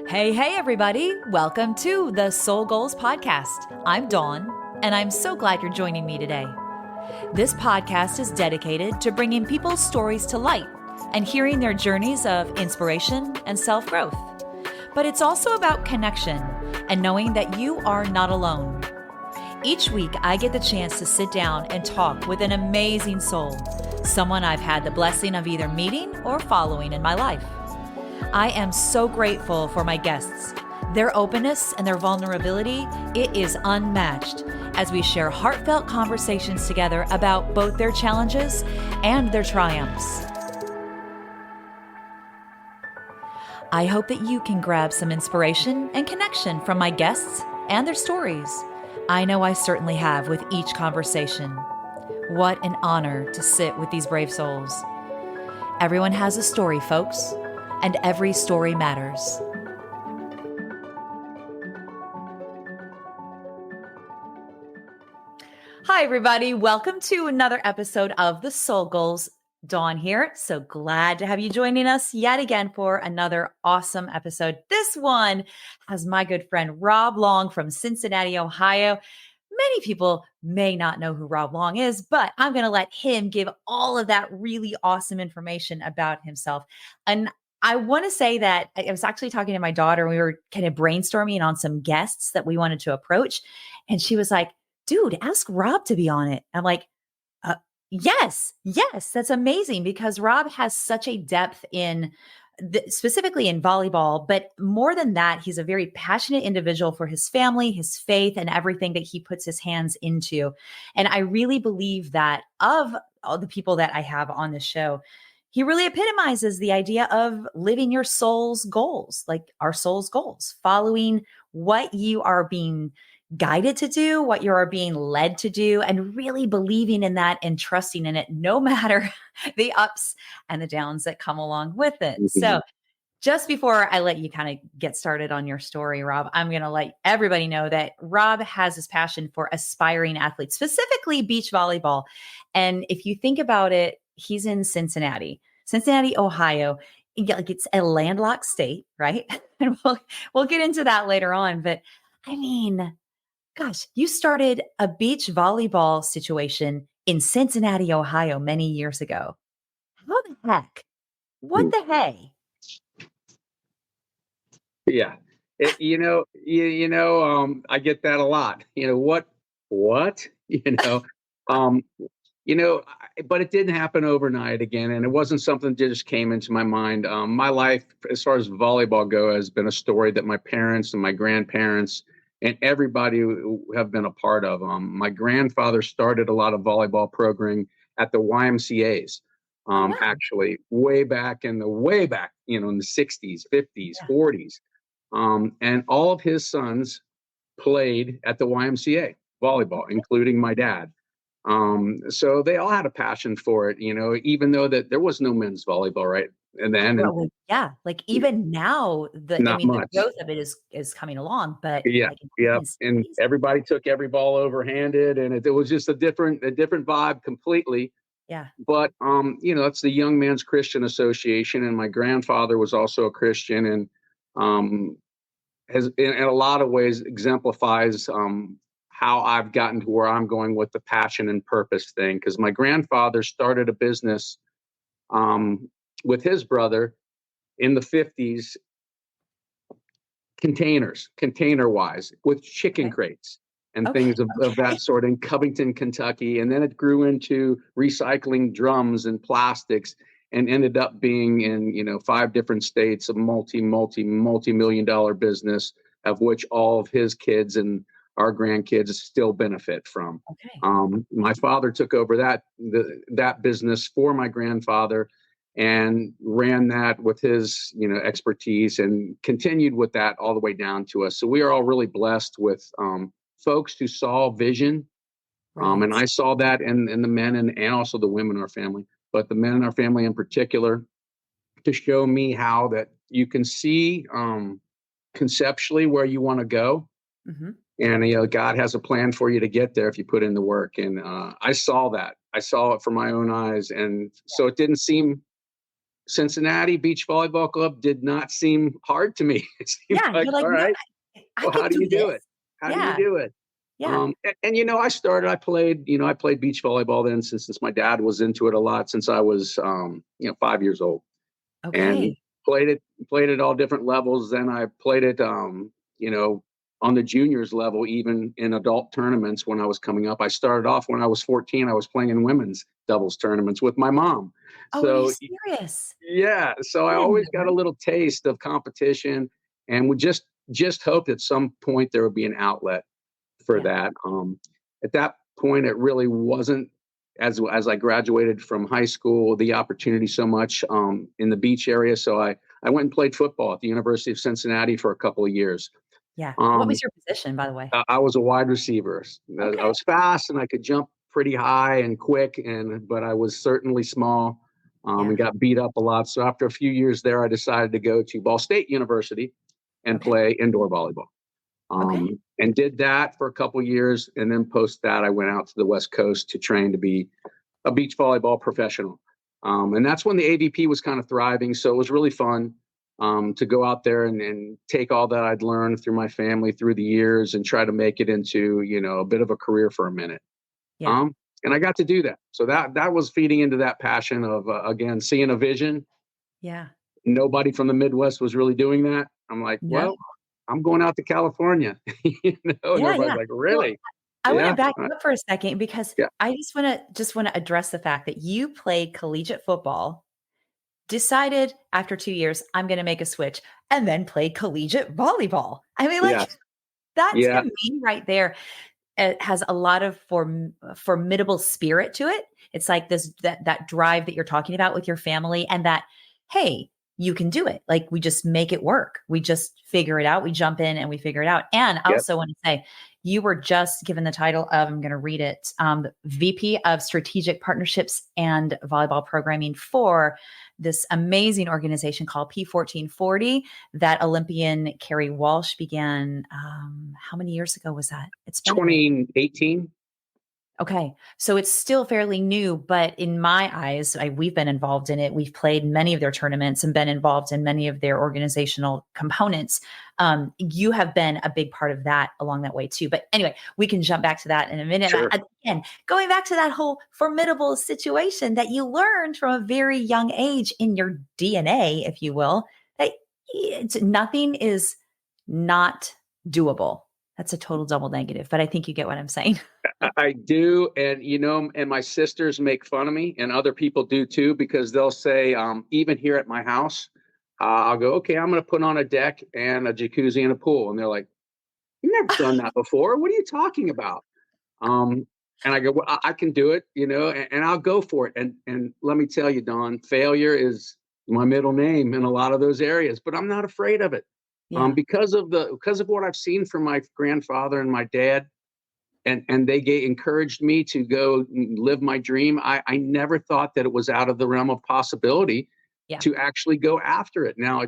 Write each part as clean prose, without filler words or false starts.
Hey, everybody. Welcome to the Soul Goals Podcast. I'm Dawn, and I'm so glad you're joining me today. This podcast is dedicated to bringing people's stories to light and hearing their journeys of inspiration and self-growth. But it's also about connection and knowing that you are not alone. Each week, I get the chance to sit down and talk with an amazing soul, someone I've had the blessing of either meeting or following in my life. I am so grateful for my guests. Their openness and their vulnerability, it is unmatched as we share heartfelt conversations together about both their challenges and their triumphs. I hope that you can grab some inspiration and connection from my guests and their stories. I know I certainly have with each conversation. What an honor to sit with these brave souls. Everyone has a story, folks. And every story matters. Hi, everybody. Welcome to another episode of the Soul Goals. Dawn here. So glad to have you joining us yet again for another awesome episode. This one has my good friend Rob Long from Cincinnati, Ohio. Many people may not know who Rob Long is, but I'm going to let him give all of that really awesome information about himself. And I want to say that I was actually talking to my daughter, and we were kind of brainstorming on some guests that we wanted to approach. And she was like, dude, ask Rob to be on it. I'm like, yes, that's amazing, because Rob has such a depth in specifically in volleyball, but more than that, he's a very passionate individual for his family, his faith, and everything that he puts his hands into. And I really believe that of all the people that I have on the show, he really epitomizes the idea of living your soul's goals, like our soul's goals, following what you are being guided to do, what you are being led to do, and really believing in that and trusting in it, no matter the ups and the downs that come along with it. So just before I let you kind of get started on your story, Rob, I'm going to let everybody know that Rob has his passion for aspiring athletes, specifically beach volleyball. And if you think about it, he's in Cincinnati, Ohio. Like, it's a landlocked state, right? And we'll get into that later on. But I mean, gosh, you started a beach volleyball situation in Cincinnati, Ohio many years ago. How the heck? What the hey? Yeah. I get that a lot. What? Um, but it didn't happen overnight again. And it wasn't something that just came into my mind. My life, as far as volleyball go, has been a story that my parents and my grandparents and everybody who have been a part of. My grandfather started a lot of volleyball programming at the YMCA's. Oh, wow. Actually, way back, in the 60s, 50s, Yeah. 40s. And all of his sons played at the YMCA volleyball, including my dad. So they all had a passion for it, even though that there was no men's volleyball right and then, and Well, yeah, like even now, not the much. growth of it is coming along, but Yeah, like in yeah. the And 60s, everybody took every ball overhanded, and it was just a different vibe completely. yeah. But it's the Young Men's Christian Association, and my grandfather was also a Christian, and um, has in a lot of ways exemplifies how I've gotten to where I'm going with the passion and purpose thing. Because my grandfather started a business um, with his brother in the 50s, container wise, with chicken Okay. crates and Okay. things of that sort in Covington, Kentucky. And then it grew into recycling drums and plastics, and ended up being in 5 different states, a multi-million-dollar business, of which all of his kids and our grandkids still benefit from. Okay. My father took over that business for my grandfather and ran that with his expertise, and continued with that all the way down to us. So we are all really blessed with folks who saw vision, Right. and I saw that in the men and also the women in our family, but the men in our family in particular, to show me how that you can see conceptually where you want to go. Hmm. And God has a plan for you to get there if you put in the work. And I saw that. I saw it from my own eyes, and so it didn't seem Cincinnati Beach Volleyball Club did not seem hard to me. It seemed Yeah. like, You're like, all no, right, I well, how could do do you do it? this. How do you Yeah. do it? Yeah. I played, I played beach volleyball then since my dad was into it a lot since I was, 5 years old, and Okay. played it, played it all different levels. Then I played it, you know, on the juniors level, even in adult tournaments when I was coming up. I started off when I was 14, I was playing in women's doubles tournaments with my mom. Oh, are you So serious? yeah, so I I didn't always know got a that. little taste of competition and would just hope at some point there would be an outlet for Yeah. that. At that point, it really wasn't as I graduated from high school, the opportunity so much in the beach area. So I went and played football at the University of Cincinnati for a couple of years. Yeah. What Um, was your position, by the way? I was a wide receiver. I Okay. was fast and I could jump pretty high and quick, but I was certainly small, and Yeah. got beat up a lot. So after a few years there, I decided to go to Ball State University and Okay. play indoor volleyball. Okay. And did that for a couple years, and then post that, I went out to the West Coast to train to be a beach volleyball professional. And that's when the AVP was kind of thriving. So it was really fun to go out there and take all that I'd learned through my family through the years and try to make it into, a bit of a career for a minute. Yeah. Um, and I got to do that. So that was feeding into that passion of, again, seeing a vision. Yeah. Nobody from the Midwest was really doing that. I'm like, No. well, I'm going out to California, and Yeah. everybody's Yeah. like, Well, really? I want to Yeah. back you up for a second because Yeah. I just want to address the fact that you played collegiate football, decided after 2 years, I'm going to make a switch, and then played collegiate volleyball. I mean, like Yes. that Yeah. to me right there, it has a lot of formidable spirit to it. It's like that drive that you're talking about with your family, and that, hey, you can do it. Like we just make it work. We just figure it out. We jump in and we figure it out. And I Yep. also want to say, you were just given the title of, I'm going to read it, VP of Strategic Partnerships and Volleyball Programming for this amazing organization called P1440 that Olympian Carrie Walsh began. How many years ago was that? It's been a minute. 2018. Okay. So it's still fairly new, but in my eyes, we've been involved in it. We've played many of their tournaments and been involved in many of their organizational components. You have been a big part of that along that way too. But anyway, we can jump back to that in a minute. Sure. Again, going back to that whole formidable situation that you learned from a very young age in your DNA, if you will, that nothing is not doable. That's a total double negative, but I think you get what I'm saying. I do, and and my sisters make fun of me, and other people do too, because they'll say, even here at my house, I'll go, okay, I'm going to put on a deck and a jacuzzi and a pool, and they're like, "You've never done that before. What are you talking about?" Um, and I go, "Well, I can do it, and I'll go for it." And let me tell you, Don, failure is my middle name in a lot of those areas, but I'm not afraid of it, Yeah. because of what I've seen from my grandfather and my dad. And they encouraged me to go live my dream. I never thought that it was out of the realm of possibility Yeah. to actually go after it. Now,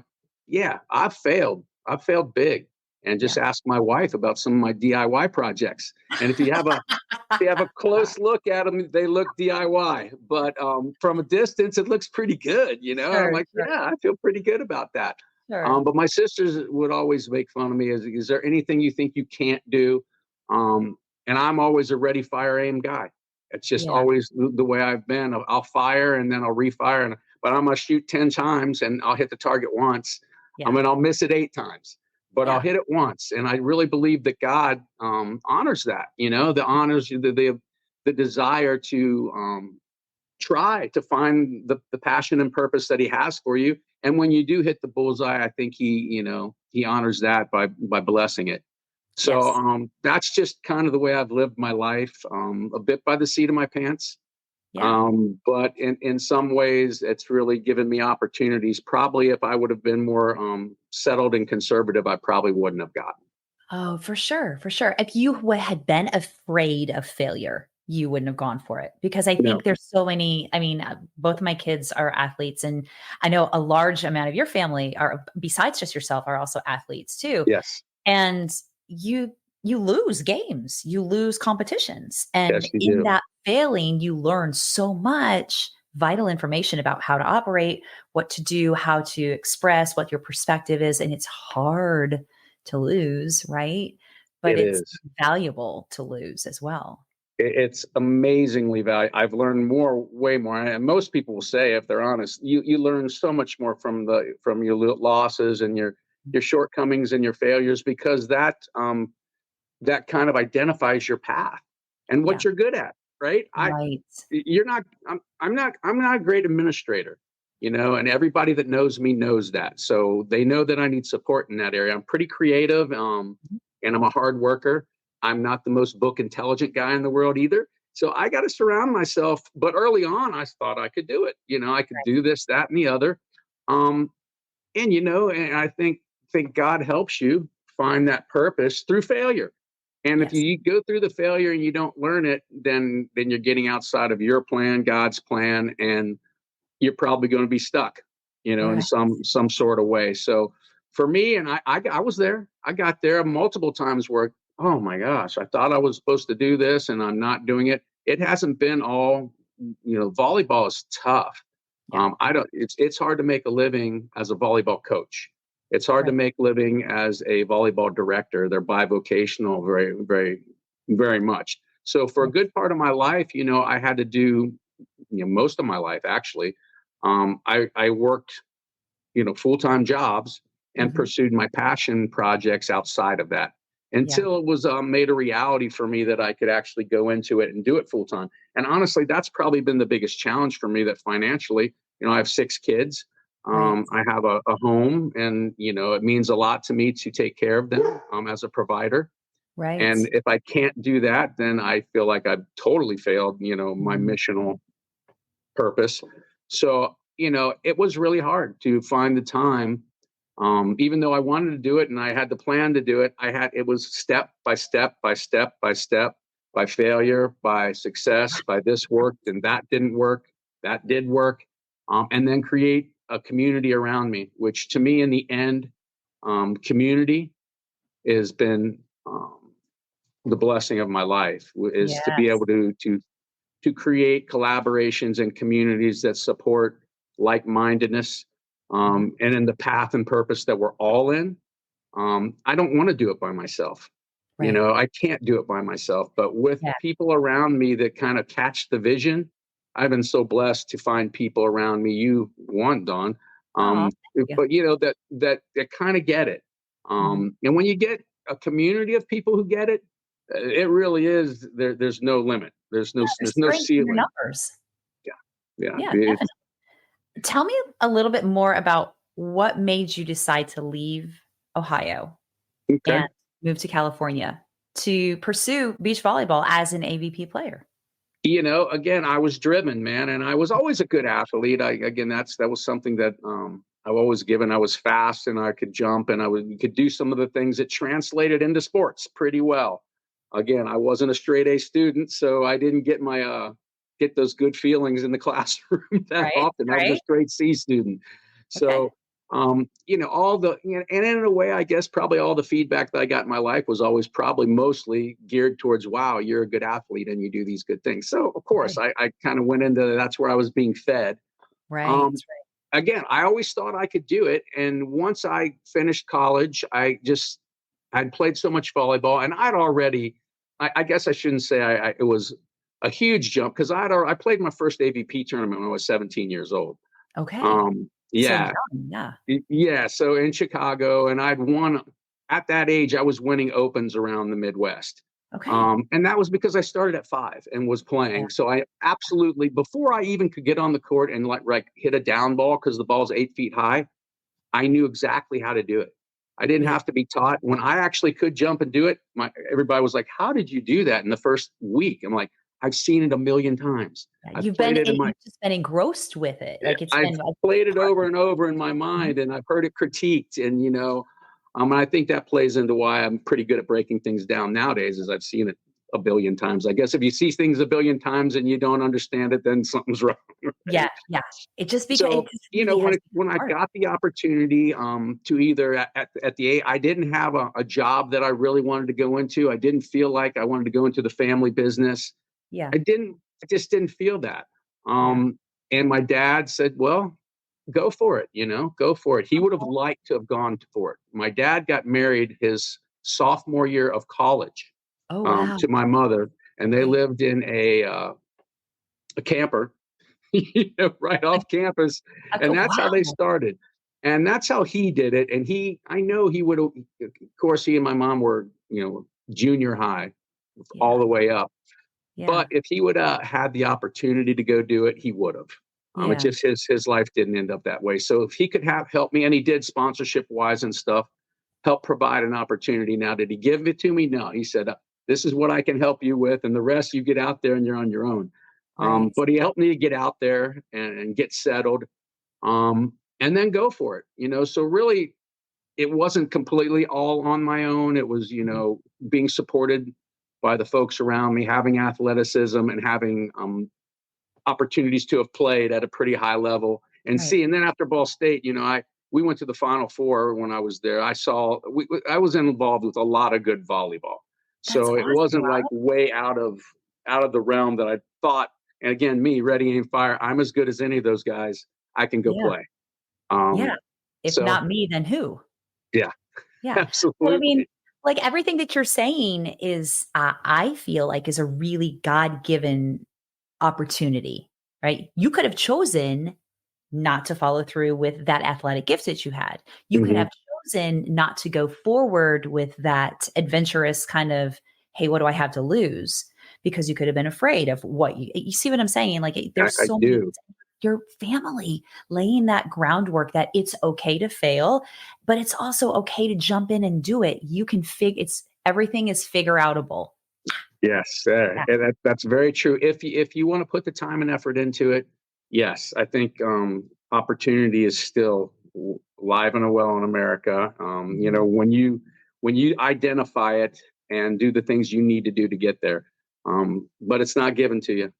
yeah, I've failed. I've failed big. And just Yeah. ask my wife about some of my DIY projects. And if you have a close look at them, they look DIY. But from a distance, it looks pretty good. I'm Sure, like, sure, yeah, I feel pretty good about that. sure. But my sisters would always make fun of me. Is there anything you think you can't do? Um, and I'm always a ready, fire, aim guy. It's just Yeah. always the way I've been. I'll fire and then I'll refire, but I'm gonna shoot 10 times and I'll hit the target once. Yeah. I'll miss it 8 times, but I'll Yeah. hit it once. And I really believe that God honors that. The honors the desire to try to find the passion and purpose that He has for you. And when you do hit the bullseye, I think He honors that by blessing it. So Yes. that's just kind of the way I've lived my life, a bit by the seat of my pants. Yeah. But in some ways, it's really given me opportunities. Probably if I would have been more settled and conservative, I probably wouldn't have gotten. Oh, for sure, for sure. If you had been afraid of failure, you wouldn't have gone for it because I No. think there's so many. I mean, both of my kids are athletes, and I know a large amount of your family are, besides just yourself, are also athletes too. Yes. And you lose games, you lose competitions, and Yes, you in do. that failing, you learn so much vital information about how to operate, what to do, how to express, what your perspective is. And it's hard to lose, right? But It it's is. valuable to lose as well. It's amazingly valuable. I've learned more, way more, and most people will say, if they're honest, you learn so much more from your losses and your shortcomings and your failures, because that kind of identifies your path and Yeah. what you're good at, right? Right. You're not. I'm not a great administrator, and everybody that knows me knows that. So they know that I need support in that area. I'm pretty creative, and I'm a hard worker. I'm not the most book intelligent guy in the world either. So I got to surround myself. But early on, I thought I could do it. I could do this, that, and the other. Um, and I think God helps you find that purpose through failure. And if Yes. you go through the failure and you don't learn it, then you're getting outside of your plan, God's plan, and you're probably going to be stuck, in Right. some sort of way. So for me, and I was there. I got there multiple times where, oh my gosh, I thought I was supposed to do this and I'm not doing it. It hasn't been all, volleyball is tough. Yeah. I don't. It's hard to make a living as a volleyball coach. It's hard to Right. make living as a volleyball director. They're bivocational, very, very, very much. So for a Right. good part of my life, I had to do, most of my life actually. I worked, full-time jobs and Mhm. pursued my passion projects outside of that Yeah. until it was made a reality for me that I could actually go into it and do it full time. And honestly, that's probably been the biggest challenge for me, that financially, I have 6 kids. Right. I have a home, and, it means a lot to me to take care of them as a provider. Right. And if I can't do that, then I feel like I've totally failed, my Mhm. missional purpose. So, it was really hard to find the time. Even though I wanted to do it and I had the plan to do it, it was step by step by step by step, by failure, by success, by this worked and that didn't work, that did work, and then create a community around me, which to me in the end, community has been the blessing of my life, is to be Yes. able to create collaborations and communities that support like-mindedness, Mhm. and in the path and purpose that we're all in. I don't want to do it by myself. Right. I can't do it by myself, but with Yeah. people around me that kind of catch the vision, I've been so blessed to find people around me. You want, Dawn, Oh, um, thank you. but that kind of get it. Mhm. And when you get a community of people who get it, it really is there. There's no limit. There's no Yeah, there's there's no strength in your ceiling. numbers. Yeah, yeah. Yeah, definitely. Tell me a little bit more about what made you decide to leave Ohio and Okay. move to California to pursue beach volleyball as an AVP player? Again, I was driven, man, and I was always a good athlete. That was something that I've always given. I was fast and I could jump and could do some of the things that translated into sports pretty well. Again, I wasn't a straight A student, so I didn't get those good feelings in the classroom that Right, often. I was a right. straight C student. Okay. So and in a way, I guess probably all the feedback that I got in my life was always probably mostly geared towards, wow, you're a good athlete and you do these good things. So of course, Right, I kind of went into that's where I was being fed. right, Um, Again, I always thought I could do it. And once I finished college, I'd played so much volleyball, and I'd already, I guess I shouldn't say it was a huge jump, because I played my first AVP tournament when I was 17 years old. okay. So Yeah, young, yeah. yeah, so in Chicago, and I'd won at that age. I was winning opens around the Midwest, Okay. and that was because I started at 5 and was Yeah, playing. So I absolutely, before I even could get on the court and like hit a down ball because the ball's 8 feet high, I knew exactly how to do it. I didn't yeah. have to be taught. When I actually could jump and do it, everybody was like, "How did you do that in the first week?" I'm like, "I've seen it a million times. Yeah, I've played it in my you've just been engrossed with it, like, it's I've been a big played it part over of and over in my you. Mhm. mind, and I've heard it critiqued, and and I think that plays into why I'm pretty good at breaking things down nowadays, is I've seen it a billion times. I guess if you see things a billion times and you don't understand it, then something's wrong, Yeah, right? yeah. It So, just really when has become when I part. got the opportunity, to either at the I didn't have a job that I really wanted to go into. I didn't feel like I wanted to go into the family business. Yeah, I just didn't feel that. yeah. Um, And my dad said, well, go for it, go for it. He would have Okay. liked to have gone for it. My dad got married his sophomore year of college, Oh, wow. to my mother, and they Okay. lived in a camper, right A off campus. And that's how they wow. started. And that's how he did it. And I know he would have, of course, he and my mom were, junior high Yeah. all the way up. Yeah. But if he would have had the opportunity to go do it, he would have. It's Yeah. just his life didn't end up that way. So if he could have helped me, and he did sponsorship wise and stuff, help provide an opportunity. Now, did he give it to me? No, he said, "This is what I can help you with, and the rest you get out there and you're on your own." Right. But he helped me to get out there and get settled, and then go for it. So really, it wasn't completely all on my own. It was, Mhm. being supported by the folks around me, having athleticism and having opportunities to have played at a pretty high level and Right. see. And then after Ball State, we went to the Final Four when I was there. I was involved with a lot of good volleyball, That's so it awesome, wasn't like right? way out of the realm that I thought. And again, me, ready, aim, fire. I'm as good as any of those guys. I can go Yeah. play. Yeah. Um, If so not me, then who? yeah, Yeah. Well, I mean, absolutely. like everything that you're saying is, I feel like is a really God-given opportunity, right? You could have chosen not to follow through with that athletic gift that you had. You could Hmm. have chosen not to go forward with that adventurous kind of, hey, what do I have to lose? Because you could have been afraid of what you see what I'm saying? Like there's I so many, do. your family laying that groundwork that it's okay to fail, but it's also okay to jump in and do it. You can it's everything is figure outable. Yes, Yeah. and that's very true. If you want to put the time and effort into it, yes, I think opportunity is still live and well in America. Mhm. When you identify it and do the things you need to do to get there, but it's not given to you. Right.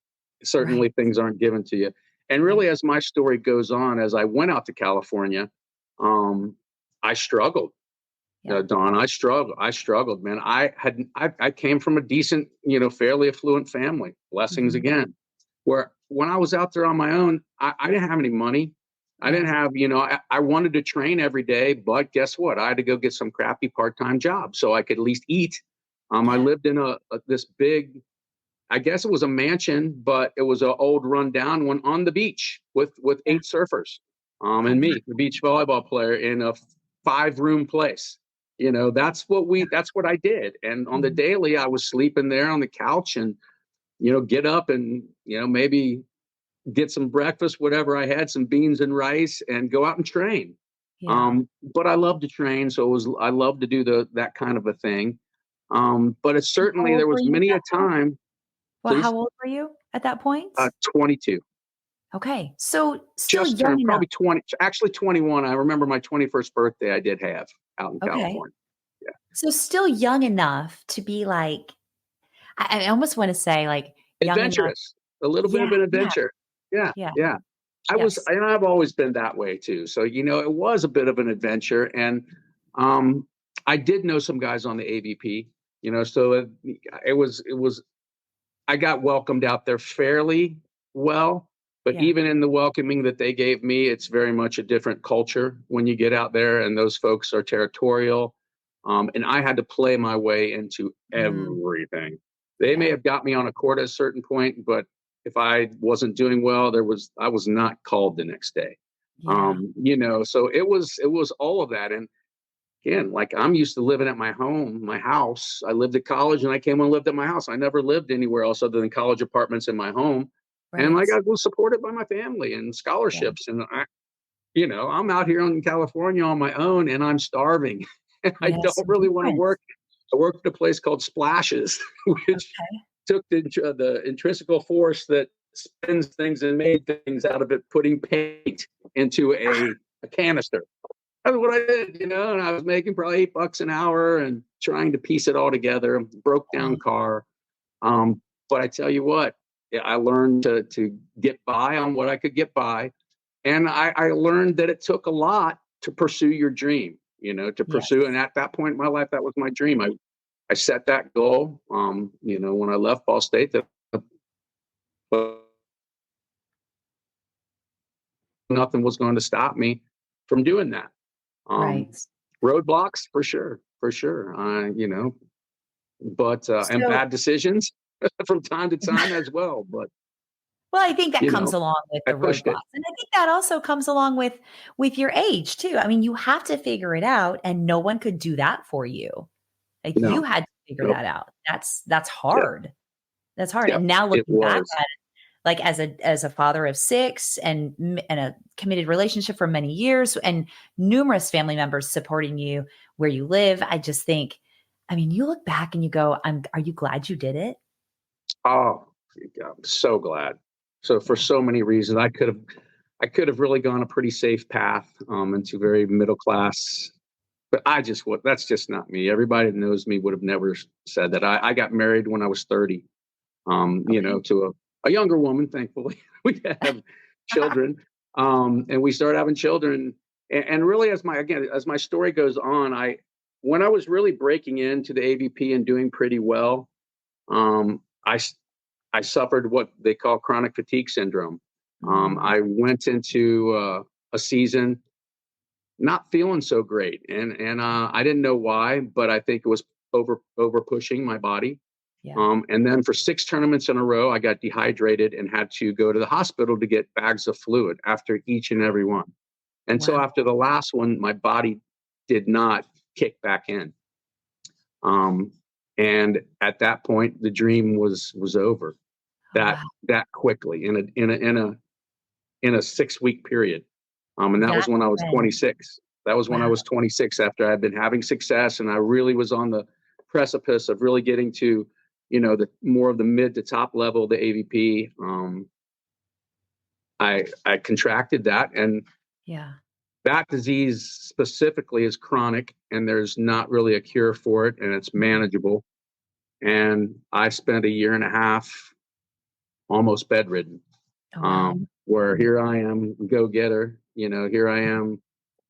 Certainly, things aren't given to you. And Right. really, as my story goes on, as I went out to California, I struggled. Yeah. Don, I struggled, man. I came from a decent, fairly affluent family. Blessings Mhm. again. Where when I was out there on my own, I didn't have any money. I Yeah. didn't have, I wanted to train every day, but guess what? I had to go get some crappy part-time job so I could at least eat. I Yeah. lived in this big, I guess it was a mansion, but it was an old rundown one on the beach with Yeah. 8 surfers, Oh, and wow. me, the beach volleyball player in a 5-room place. That's what I did. And on the Mhm. daily, I was sleeping there on the couch and get up and maybe get some breakfast, whatever I had, some beans and rice, and go out and train. Yeah. But I love to train, so I love to do that kind of a thing. But it's And how certainly old there were was you at many that a point? time. Well, how Please. old were you at that point? 22. Okay. So still Just young turned enough. probably 20, actually 21. I remember my 21st birthday I did have out in Okay. California. Yeah. So still young enough to be like, I almost want to say like young enough. Adventurous, a little bit Yeah. of an Yeah. adventure. Yeah. Yeah. Yeah. Yes. And I've always been that way too. So, it was a bit of an adventure. And um, I did know some guys on the AVP, so it was, I got welcomed out there fairly well, but Yeah. even in the welcoming that they gave me, it's very much a different culture when you get out there, and those folks are territorial. And I had to play my way into Mm, everything. They may yeah. have got me on a court at a certain point, but if I wasn't doing well, I was not called the next day. Yeah. So it was all of that. And again, like I'm used to living at my house. I lived at college and I came and lived at my house. I never lived anywhere else other than college apartments in my home. And Right. like I was supported by my family and Yeah. scholarships. And I'm out here in California on my own and I'm starving. And I Yeah. don't Some really want to difference. work. I worked at a place called Splashes, which Okay. took the intrinsical force that spins things and made things out of it, putting paint into a canister. That's what I did, and I was making probably $8 an hour and trying to piece it all together. Broke down Yeah. car. But I tell you what, yeah, I learned to get by on what I could get by. And I learned that it took a lot to pursue your dream, to pursue. Yes. And at that point in my life, that was my dream. I set that goal, when I left Ball State, that nothing was going to stop me from doing that. Um, Right. Roadblocks for sure, for sure. But and So, bad decisions from time to time as well. But well, I think that you comes know, along with I the pushed it. roadblocks. And I think that also comes along with your age too. I mean, you have to figure it out and no one could do that for you. Like you No, had to figure nope, that out. That's yep, hard. That's hard. yep. And now It looking back was. at it, like as a father of 6 and a committed relationship for many years and numerous family members supporting you where you live, I just think, I mean, you look back and you go, are you glad you did it? Oh, I'm so glad. So for Yeah. so many reasons, I could have really gone a pretty safe path into very middle class. But that's just not me. Everybody that knows me would have never said that. I got married when I was 30, Okay. to a younger woman, thankfully. We have children. And we started having children. And really, as my story goes on, when I was really breaking into the AVP and doing pretty well, I suffered what they call chronic fatigue syndrome. Mm, I went into a season not feeling so great, and I didn't know why, but I think it was over pushing my body. yeah. And then for 6 tournaments in a row, I got dehydrated and had to go to the hospital to get bags of fluid after each and every one. And so Wow. after the last one, my body did not kick back in. Um, and at that point, the dream was over Oh, that wow. that quickly in a 6 week period. And that was That's when I was when 26. That was when I wow. was 26 after I'd been having success, and I really was on the precipice of really getting to, the more of the mid to top level of the AVP. I contracted that, and Yeah. that disease specifically is chronic, and there's not really a cure for it, and it's Mhm. manageable. And I spent a year and a half almost bedridden. Oh, wow. Where Mm, here I am, go getter. Here I am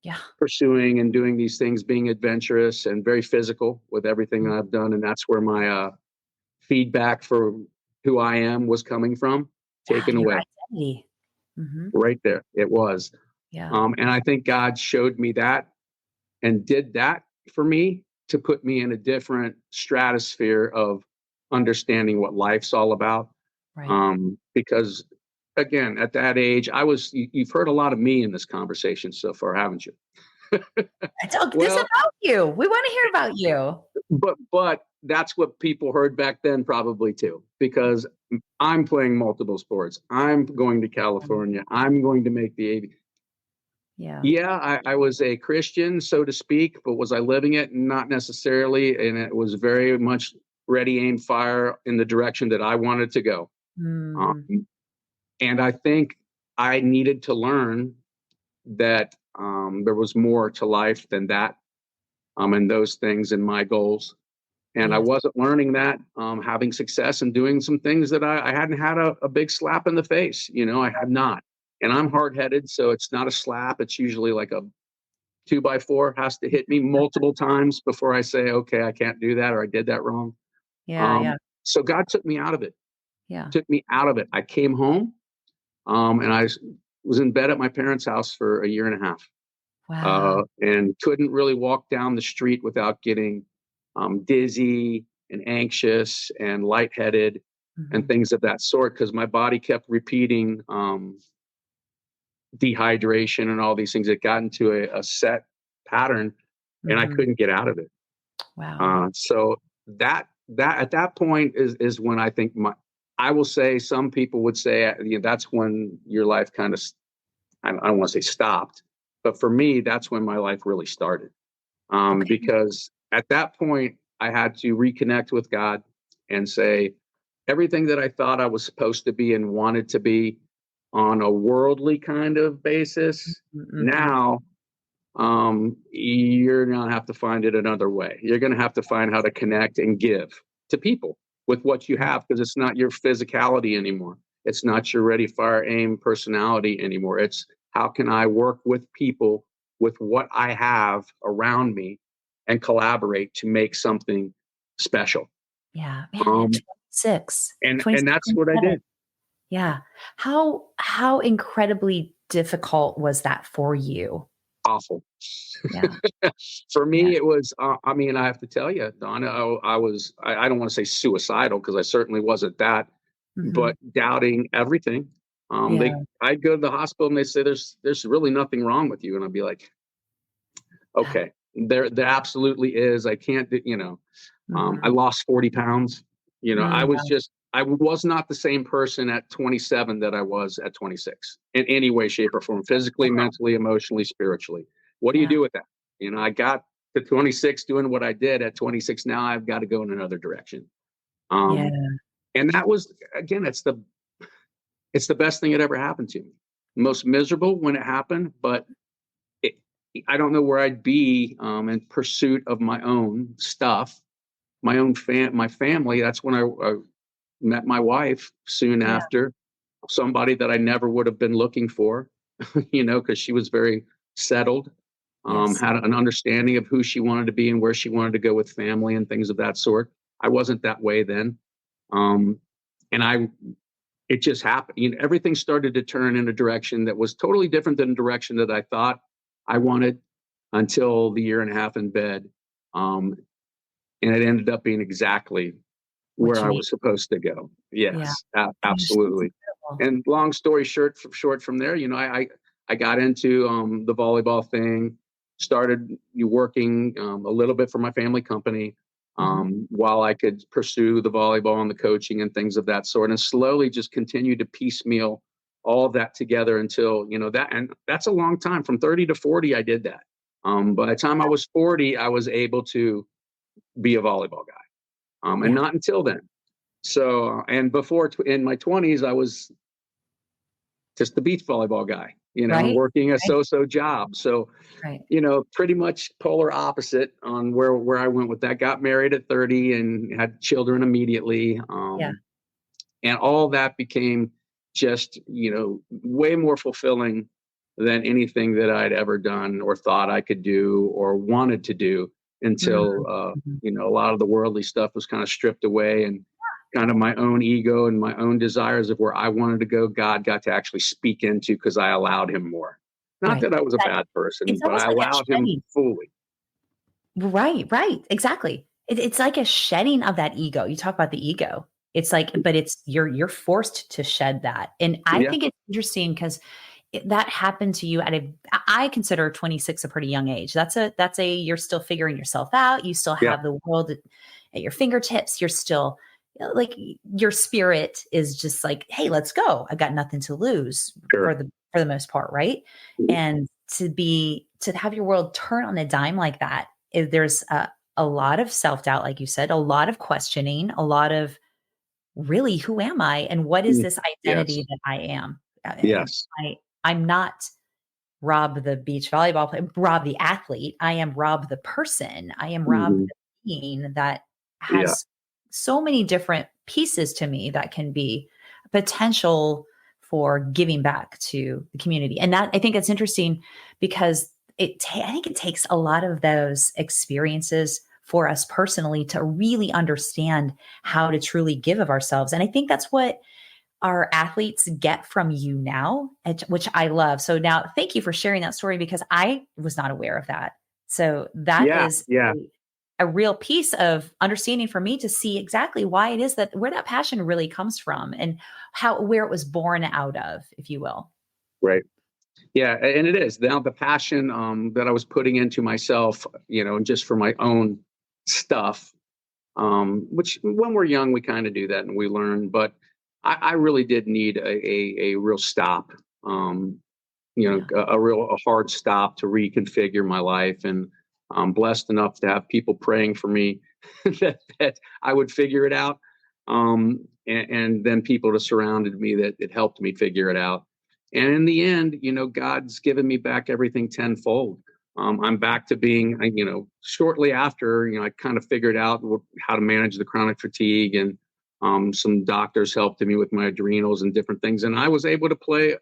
yeah. pursuing and doing these things, being adventurous and very physical with everything Mm, I've done, and that's where my feedback for who I am was coming from, yeah, taken your away identity. Mhm. right there. It was, Yeah. and I think God showed me that and did that for me to put me in a different stratosphere of understanding what life's all about. Right. Because again, at that age, you've heard a lot of me in this conversation so far, haven't you? It's all this Well, about you. We wanna hear about you. but that's what people heard back then probably too, because I'm playing multiple sports. I'm going to Um, California. I'm going to make the AV. yeah. Yeah, I was a Christian, so to speak, but was I living it? Not necessarily. And it was very much ready, aim, fire in the direction that I wanted to go. Mm, Um, and I think I needed to learn that there was more to life than that, and those things and my goals. And I yes. wasn't learning that, having success and doing some things that I hadn't had a big slap in the face. I had not. And I'm hard headed, so it's not a slap. It's usually like a 2 by 4 has to hit me multiple times before I say, okay, I can't do that or I did that wrong. Yeah, yeah, Um, so God took me out of it, yeah. took me out of it. I came home, and was in bed at my parents' house for a year and a half, Wow. and couldn't really walk down the street without getting dizzy and anxious and lightheaded and Mhm. things of that sort because my body kept repeating dehydration and all these things. It got into a set pattern, and I Mhm. couldn't get out of it. Wow. So that at that point is when I think I will say some people would say that's when your life kind of I don't want to say stopped, but for me that's when my life really started. Okay. Because at that point I had to reconnect with God and say everything that I thought I was supposed to be and wanted to be on a worldly kind of basis. Mhm, mhm. Now, you're going to have to find it another way. You're going to have to find how to connect and give to people with what you Yeah, have because it's not your physicality anymore. It's not your ready, fire, aim personality anymore. It's how can I work with people with what I have around me and collaborate to make something special. yeah. Man, at Um, 26, and 26, that's what I 27. did. Yeah. How incredibly difficult was that for you? Awful. Yeah. For Yeah. me, it was, I mean, I have to tell you, Donna, I don't want to say suicidal because I certainly wasn't that, Mhm. but doubting everything. Yeah. I'd go to the hospital and they say, there's really nothing wrong with you. And I'd be like, Yeah. okay, there absolutely is. I can't, I Mhm. lost 40 pounds. Wow. I was not the same person at 27 that I was at 26 in any way, shape, or form, physically, mentally, emotionally, spiritually. What do you Yeah. do with that? I got to 26 doing what I did at 26. Now I've got to go in another direction. Yeah. And that was, again, it's the best thing that ever happened to me. Most miserable when it happened, but it, I don't know where I'd be in pursuit of my own stuff, my family. That's when I met my wife soon Yeah. after, somebody that I never would have been looking for, because she was very settled, Yes. had an understanding of who she wanted to be and where she wanted to go with family and things of that sort. I wasn't that way then. Um, and it just happened. Everything started to turn in a direction that was totally different than the direction that I thought I wanted until the year and a half in bed. Um, and it ended up being exactly What where you I need. was supposed to go. Yeah. Yes, Gosh, that's absolutely. incredible. And long story short from there, I got into the volleyball thing, started working a little bit for my family company Mhm. while I could pursue the volleyball and the coaching and things of that sort, and slowly just continued to piecemeal all of that together until and that's a long time. From 30 to 40, I did that. By the time I was 40, I was able to be a volleyball guy, and Yeah. not until then. So, and before in my 20s, I was just the beach volleyball guy, Right? working a Right? so-so job. So, Right. pretty much polar opposite on where I went with that. Got married at 30 and had children immediately. Yeah. And all that became just, way more fulfilling than anything that I'd ever done or thought I could do or wanted to do Mhm. until, Mhm. a lot of the worldly stuff was kind of stripped away, and kind of my own ego and my own desires of where I wanted to go, God got to actually speak into because I allowed him more. Not Right. that I was a That bad person, it's but almost I like a allowed him shedding. fully. Right, right, exactly. It's like a shedding of that ego. You talk about the ego. It's like, but it's you're forced to shed that. And I Yeah, think it's interesting because that happened to you at I consider 26 a pretty young age. That's a you're still figuring yourself out. You still yeah, have the world at your fingertips. You're still like your spirit is just like, hey, let's go. I've got nothing to lose sure. for the most part, right? And to have your world turn on a dime like that, there's a lot of self-doubt, like you said, a lot of questioning, a lot of really, who am I and what is Mm, this identity yes, that I am? yes. I'm not Rob the beach volleyball player, Rob the athlete. I am Rob the person. I am Rob Hmm. the being that Yeah, has so many different pieces to me that can be potential for giving back to the community. And that I think it's interesting because I think it takes a lot of those experiences for us personally to really understand how to truly give of ourselves. And I think that's what our athletes get from you now, which I love. So now thank you for sharing that story because I was not aware of that. So that yeah, is yeah. a real piece of understanding for me to see exactly why it is that where that passion really comes from and where it was born out of, if you will. Right. Yeah, and it is now the passion that I was putting into myself, and just for my own stuff. Which when we're young, we kind of do that and we learn. But I really did need a real stop. Um, Yeah. a hard stop to reconfigure my life, and I'm blessed enough to have people praying for me that I would figure it out. And then people that surrounded me that it helped me figure it out. And in the end, God's given me back everything tenfold. I'm back to being, shortly after, I kind of figured out how to manage the chronic fatigue, and some doctors helped me with my adrenals and different things. And I was able to play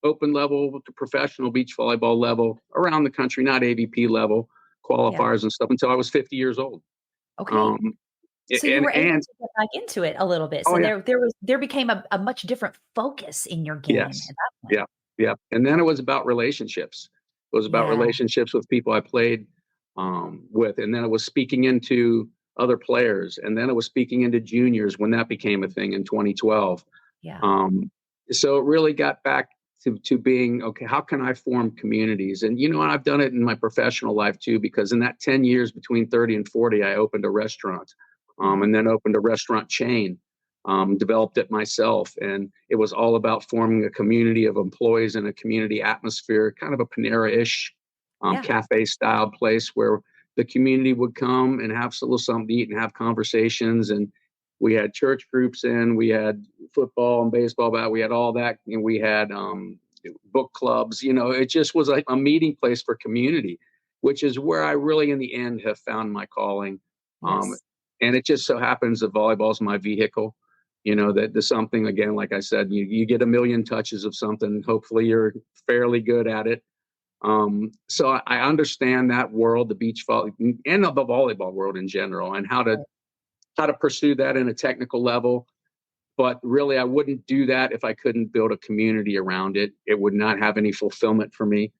open level to professional beach volleyball level around the country, not AVP level Yeah. qualifiers and stuff until I was 50 years old. Okay. Um, So you and were able to get back into it a little bit. oh So yeah, there became a much different focus in your game yes, at that point. yeah. Yep. And then it was about relationships. It was about Yeah. relationships with people I played with. And then it was speaking into other players. And then it was speaking into juniors when that became a thing in 2012. Yeah. Um, so it really got back to being, okay, how can I form communities? And, I've done it in my professional life too, because in that 10 years between 30 and 40, I opened a restaurant Mhm. and then opened a restaurant chain, developed it myself. And it was all about forming a community of employees and a community atmosphere, kind of a Panera-ish Yeah. cafe style place where the community would come and have a little something to eat and have conversations. And we had church groups in, we had football and baseball, but we had all that. And we had book clubs. It just was like a meeting place for community, which is where I really, in the end, have found my calling. Um, Yes. and it just so happens that volleyball is my vehicle. That there's something, again, like I said, you get a million touches of something. Hopefully, you're fairly good at it. So I understand that world, the beach volley and the volleyball world in general, and how to pursue that in a technical level. But really, I wouldn't do that if I couldn't build a community around it. It would not have any fulfillment for me.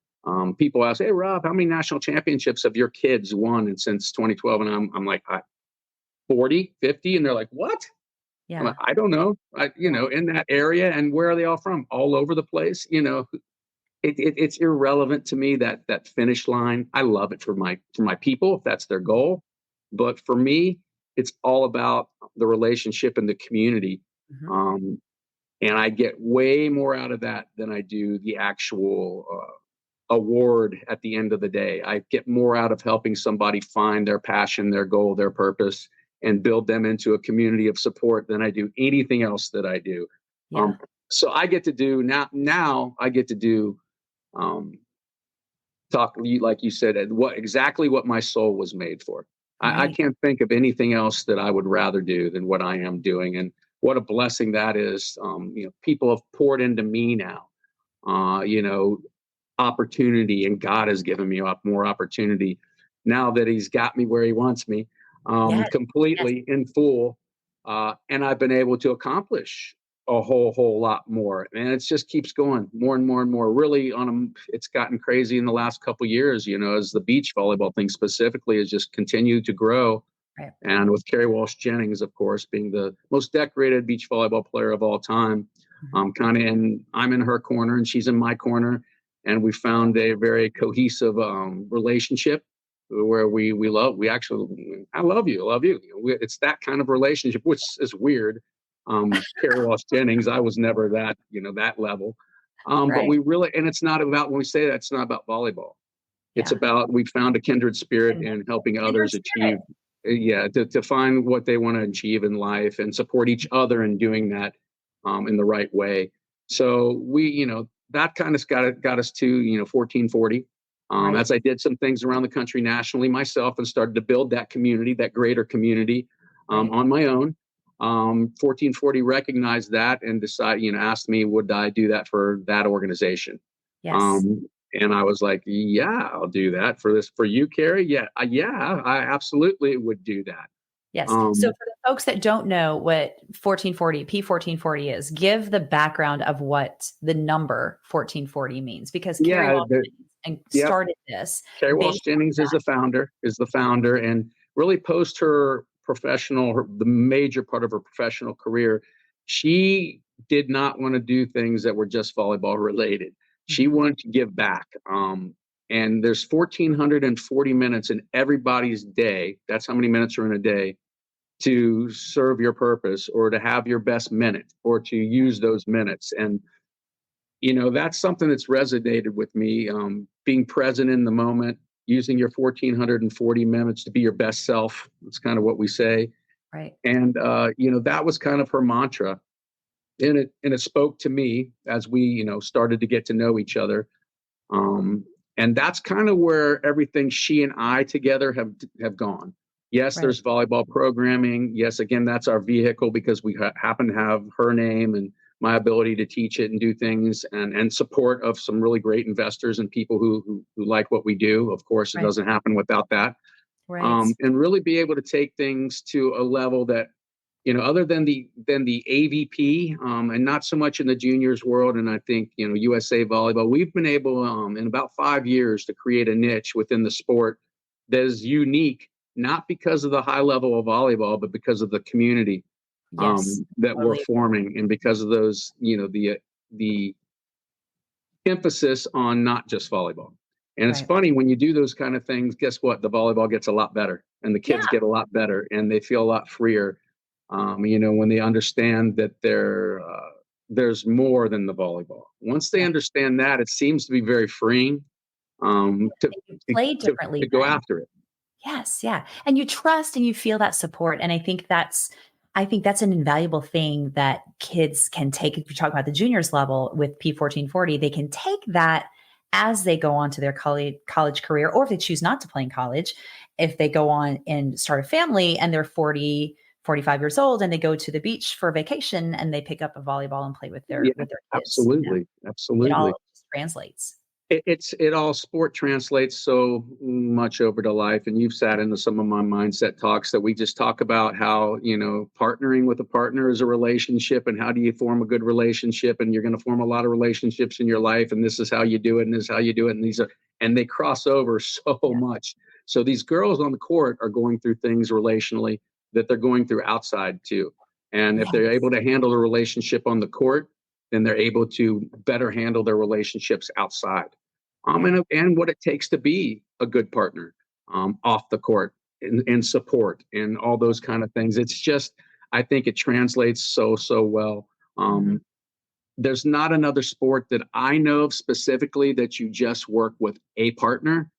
People ask, "Hey, Rob, how many national championships have your kids won and since 2012?" And I'm like, 40, 50. And they're like, "What?" I'm like, Yeah. I don't know. Yeah. In that area. And where are they all from? All over the place. It's irrelevant to me, that finish line. I love it for my people if that's their goal, but for me, it's all about the relationship and the community. Mhm. Um, and I get way more out of that than I do the actual award at the end of the day. I get more out of helping somebody find their passion, their goal, their purpose, and build them into a community of support than I do anything else that I do. Yeah. Um, so I get to do now I get to do um, talk, like you said, what my soul was made for. I Right. can't think of anything else that I would rather do than what I am doing, and what a blessing that is. People have poured into me now. Uh, you know, Opportunity, and God has given me up more opportunity now that He's got me where He wants me, Yes. Yes. completely in full, and I've been able to accomplish a whole lot more, and it just keeps going more and more and more. Really, it's gotten crazy in the last couple years. As the beach volleyball thing specifically has just continued to grow. Right. And with Carrie Walsh Jennings, of course, being the most decorated beach volleyball player of all time, Mhm. I'm in her corner and she's in my corner, and we found a very cohesive relationship where we actually, I love you, I love you. It's that kind of relationship, which is weird. Carrie Walsh Jennings, I was never that level. But Right. we really, and it's not about, when we say that, it's not about volleyball. It's Yeah. about, we found a kindred spirit And in helping kindred others spirit. achieve, yeah, to find what they want to achieve in life and support each other in doing that in the right way. So that kind of got us to 1440. Right. As I did some things around the country nationally myself and started to build that community, that greater community, Right. on my own. 1440 recognized that and asked me, would I do that for that organization? Yes. Um, and I was like, yeah, I'll do that for you, Carrie. Yeah, yeah, I absolutely would do that. Yes. So Um, for the folks that don't know what 1440, P1440 is, give the background of what the number 1440 means, because Carrie yeah, Walsh and yep. started this Carrie Walsh based Jennings is the founder, and really post the major part of her professional career, she did not want to do things that were just volleyball related. on. She Mhm. wanted to give back. And there's 1,440 minutes in everybody's day. That's how many minutes are in a day to serve your purpose or to have your best minute or to use those minutes. And that's something that's resonated with me. Being present in the moment, using your 1,440 minutes to be your best self. That's kind of what we say. Right. And that was kind of her mantra. And it spoke to me as we started to get to know each other. Um, and that's kind of where everything she and I together have gone. Yes, Right. there's volleyball programming. Yes, again, that's our vehicle because we happen to have her name and my ability to teach it and do things, and support of some really great investors and people who like what we do. Of course, it Right. doesn't happen without that. Right. And really be able to take things to a level that other than the AVP, and not so much in the juniors world, and I think USA Volleyball, we've been able in about 5 years to create a niche within the sport that is unique, not because of the high level of volleyball, but because of the community Yes. that we're Totally. forming, and because of those, the emphasis on not just volleyball. And it's Right. funny when you do those kind of things, guess what? The volleyball gets a lot better and the Yeah. kids get a lot better and they feel a lot freer. When they understand that there's more than the volleyball. Once they Yeah. understand that, it seems to be very freeing to, And you to, play to, differently to go then. after it. Yes, yeah. And you trust and you feel that support. And I think that's an invaluable thing that kids can take. If you talk about the juniors level with P1440, they can take that as they go on to their college career, or if they choose not to play in college, if they go on and start a family and they're 40, 45 years old and they go to the beach for vacation and they pick up a volleyball and play with Yeah, their kids. absolutely. It all Absolutely. just translates. It all sport translates so much over to life, and you've sat into some of my mindset talks that we just talk about how partnering with a partner is a relationship, and how do you form a good relationship, and you're going to form a lot of relationships in your life, and this is how you do it, and this is how you do it, and they cross over so Yeah. much. So these girls on the court are going through things relationally that they're going through outside too, and if they're Yes. able to handle a relationship on the court, then they're able to better handle their relationships outside. Yeah. And what it takes to be a good partner off the court, and support and all those kind of things. It's just, I think it translates so well. Mhm. Um, there's not another sport that I know of specifically that you just work with a partner,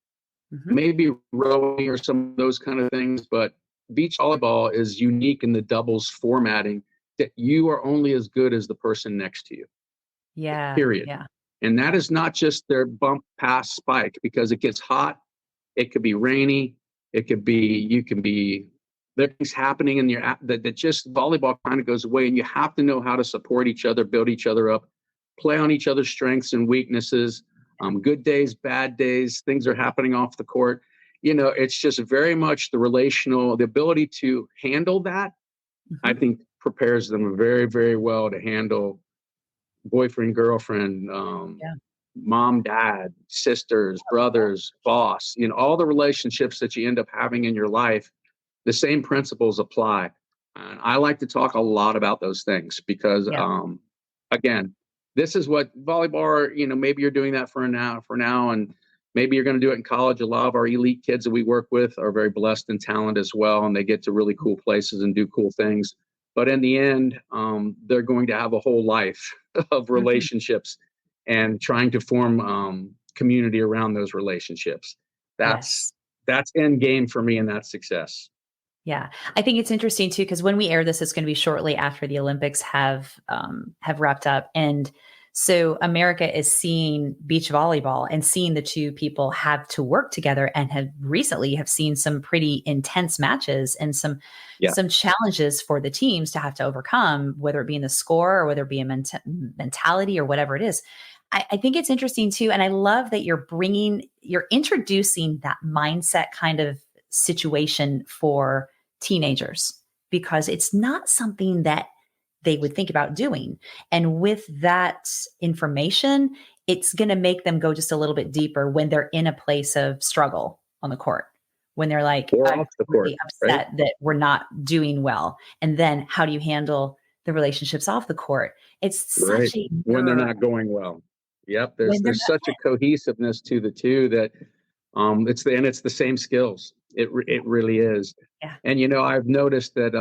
Mhm. maybe rowing or some of those kind of things, but beach volleyball is unique in the doubles formatting that you are only as good as the person next to you, Yeah. period. Yeah. And that Yeah. is not just their bump pass spike, because it gets hot, it could be rainy, it could be, you can be, there's things happening in your that just volleyball kind of goes away, and you have to know how to support each other, build each other up, play on each other's strengths and weaknesses, good days, bad days, things are happening off the court. It's just very much the ability to handle that, I Mhm. think prepares them very, very well to handle boyfriend, girlfriend, Yeah. mom, dad, sisters, brothers, boss, all the relationships that you end up having in your life, the same principles apply. And I like to talk a lot about those things because, Yeah. again, this is what volleyball, maybe you're doing that for now, and maybe you're going to do it in college. A lot of our elite kids that we work with are very blessed and talented as well, and they get to really cool places and do cool things. But in the end, they're going to have a whole life of Mhm. relationships and trying to form community around those relationships. That's Yes. that's end game for me, and that's success. Yeah. I think it's interesting too, because when we air this, it's going to be shortly after the Olympics have wrapped up. And so America is seeing beach volleyball and seeing the two people have to work together, and have seen some pretty intense matches and some Yeah. some challenges for the teams to have to overcome, whether it be in the score or whether it be a mentality or whatever it is. I think it's interesting too. And I love that you're introducing that mindset kind of situation for teenagers, because it's not something that they would think about doing. And with that information, it's going to make them go just a little bit deeper when they're in a place of struggle on the court, when they're like, Or I'm off the court, really right? upset that we're not doing well. And then how do you handle the relationships off the court? It's Right. such a When they're mirror not going well. Yep. There's when they're there's not. such a cohesiveness to the two that it's the same skills. Yeah. It really is. Yeah. And I've noticed that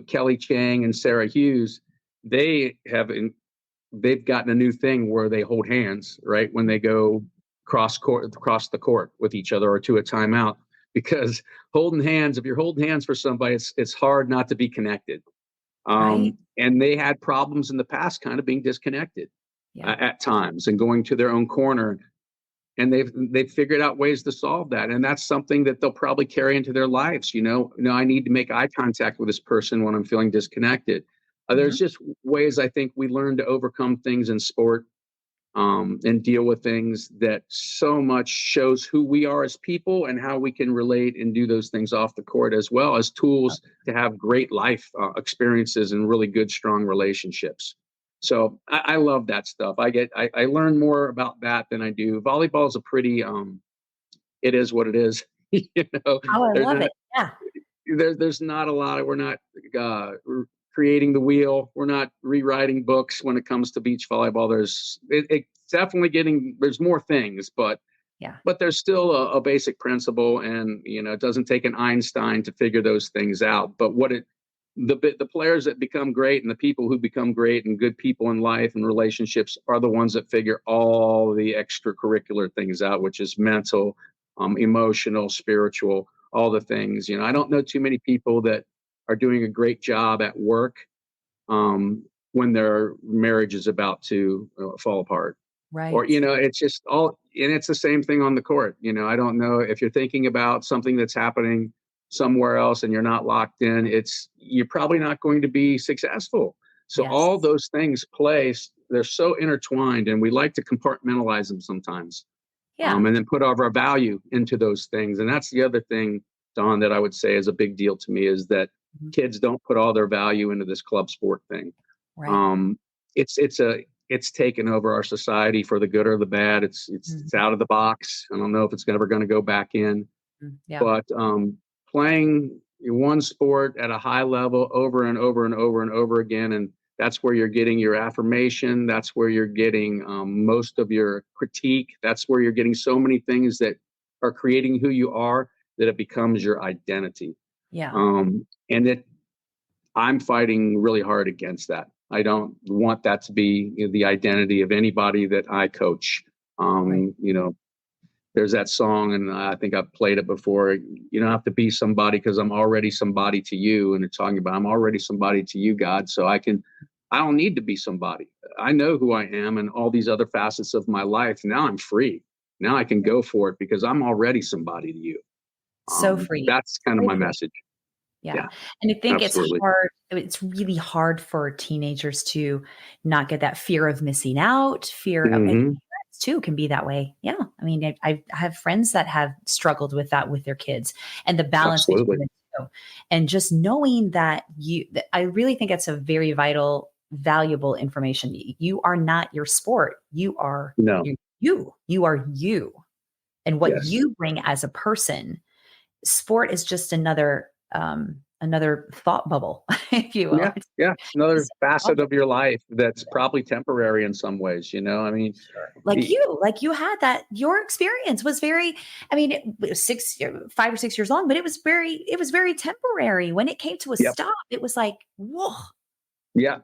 Kelly Chang and Sarah Hughes, they have they've gotten a new thing where they hold hands, right, when they go across the court with each other or to a timeout, because holding hands, if you're holding hands for somebody, it's hard not to be connected. Right. And they had problems in the past kind of being disconnected Yeah. at times and going to their own corner. And they've figured out ways to solve that. And that's something that they'll probably carry into their lives. I need to make eye contact with this person when I'm feeling disconnected. There's Mhm. just ways I think we learn to overcome things in sport and deal with things that so much shows who we are as people and how we can relate and do those things off the court, as well as tools to have great life experiences and really good, strong relationships. So I love that stuff. I learn more about that than I do. Volleyball is a pretty, it is what it is. Oh, I There's love not, it. Yeah. there's not a lot of, we're not creating the wheel. We're not rewriting books when it comes to beach volleyball. It's definitely there's more things, but Yeah. there's still a basic principle, and it doesn't take an Einstein to figure those things out. But the players that become great and the people who become great and good people in life and relationships are the ones that figure all the extracurricular things out, which is mental, emotional, spiritual, all the things. I don't know too many people that are doing a great job at work when their marriage is about to fall apart. Right. Or, it's just all, and it's the same thing on the court. I don't know if you're thinking about something that's happening somewhere else and you're not locked in, you're probably not going to be successful. So Yes. all those things they're so intertwined, and we like to compartmentalize them sometimes. Yeah. And then put all of our value into those things. And that's the other thing, Dawn, that I would say is a big deal to me, is that kids don't put all their value into this club sport thing. Right. It's taken over our society for the good or the bad. It's out of the box. I don't know if it's ever going to go back in. Yeah. But playing one sport at a high level over and over and over and over again, and that's where you're getting your affirmation. That's where you're getting most of your critique. That's where you're getting so many things that are creating who you are, that it becomes your identity. Yeah. And I'm fighting really hard against that. I don't want that to be the identity of anybody that I coach. Right. There's that song, and I think I've played it before. You don't have to be somebody, because I'm already somebody to you. And it's talking about, I'm already somebody to you, God. So I don't need to be somebody. I know who I am and all these other facets of my life. Now I'm free. Now I can go for it because I'm already somebody to you. So free. That's kind of my message. Yeah. And I think absolutely. it's really hard for teenagers to not get that fear of missing out, fear of, and parents too can be that way. Yeah. I mean, I have friends that have struggled with that with their kids, and the balance between the two. And just knowing that I really think it's a very valuable information. You are not your sport. You are you are you, and what you bring as a person. Sport is just another thought bubble, if you will. Yeah. Another facet of your life that's probably temporary in some ways, I mean, like you had that, your experience was very, I mean, it was 5 or 6 years long, but it was very temporary. When it came to a stop, it was like, whoa. Yeah.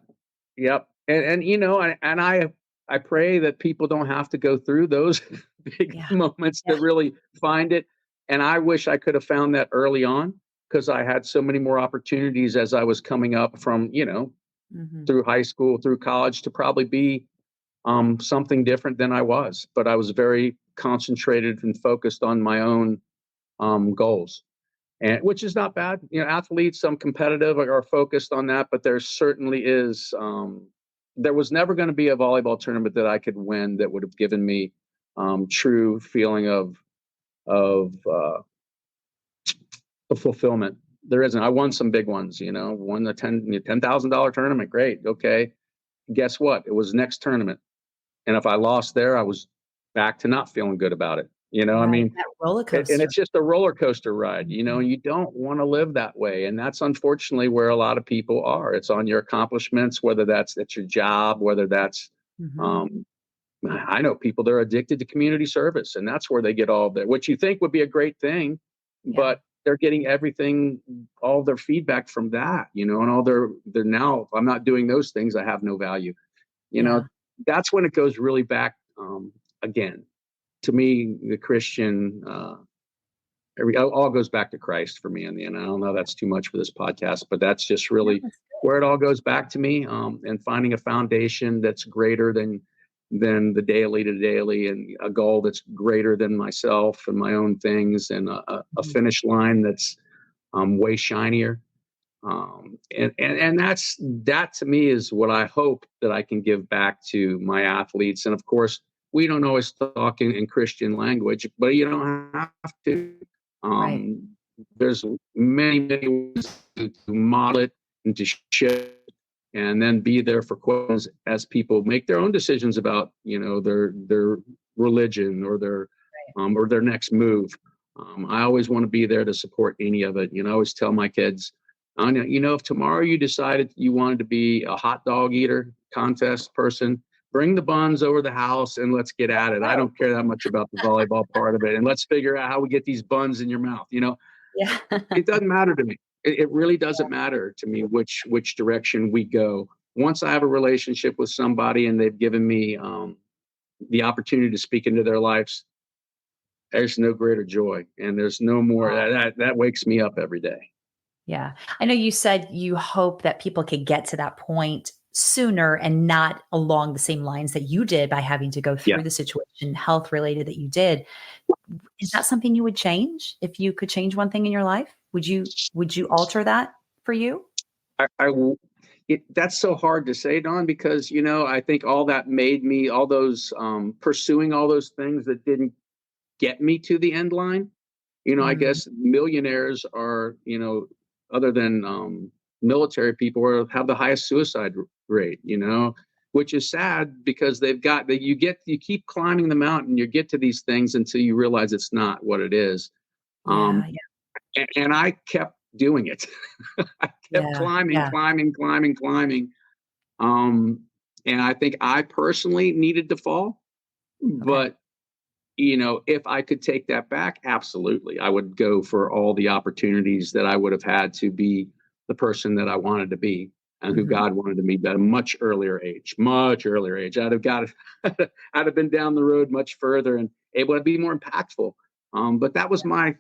Yep. And I pray that people don't have to go through those big moments to really find it. And I wish I could have found that early on, because I had so many more opportunities as I was coming up from, through high school, through college, to probably be something different than I was. But I was very concentrated and focused on my own goals, and which is not bad. Athletes, some competitive, are focused on that, but there certainly is. There was never going to be a volleyball tournament that I could win that would have given me true feeling of fulfillment. There isn't. I won some big ones, won the $10,000 tournament. Great. Okay. Guess what? It was next tournament. And if I lost there, I was back to not feeling good about it. I mean, that roller coaster. And it's just a roller coaster ride, and you don't want to live that way. And that's unfortunately where a lot of people are. It's on your accomplishments, whether that's at your job, whether that's, I know people that are addicted to community service, and that's where they get all that, what you think would be a great thing, but they're getting everything, all their feedback from that, and all they're now, if I'm not doing those things, I have no value. That's when it goes really back again. To me, the Christian, all goes back to Christ for me in the end. I don't know, that's too much for this podcast, but that's just really where it all goes back to me, and finding a foundation that's greater than the daily to daily, and a goal that's greater than myself and my own things, and a finish line that's way shinier. And that to me is what I hope that I can give back to my athletes. And of course, we don't always talk in Christian language, but you don't have to. Right. Um, there's many ways to model it and to share, and then be there for questions as people make their own decisions about, their religion or their next move. I always want to be there to support any of it. I always tell my kids, if tomorrow you decided you wanted to be a hot dog eater contest person, bring the buns over the house and let's get at it. I don't care that much about the volleyball part of it. And let's figure out how we get these buns in your mouth. Yeah. It doesn't matter to me. It really doesn't matter to me which direction we go. Once I have a relationship with somebody and they've given me the opportunity to speak into their lives, there's no greater joy, and there's no more that wakes me up every day. Yeah. I know you said you hope that people could get to that point sooner and not along the same lines that you did by having to go Yeah. through the situation, health related, that you did. Is that something you would change if you could change one thing in your life? Would you alter that for you? That's so hard to say, Dawn, because I think all that made me, all those pursuing all those things that didn't get me to the end line. I guess millionaires are, other than military people, have the highest suicide rate, which is sad because they've got that you keep climbing the mountain, you get to these things until you realize it's not what it is. Yeah. And I kept doing it. I kept Yeah. climbing. And I think I personally needed to fall, Okay. but if I could take that back, absolutely. I would go for all the opportunities that I would have had to be the person that I wanted to be and who God wanted to be at a much earlier age. I'd have been down the road much further and able to be more impactful. But that was my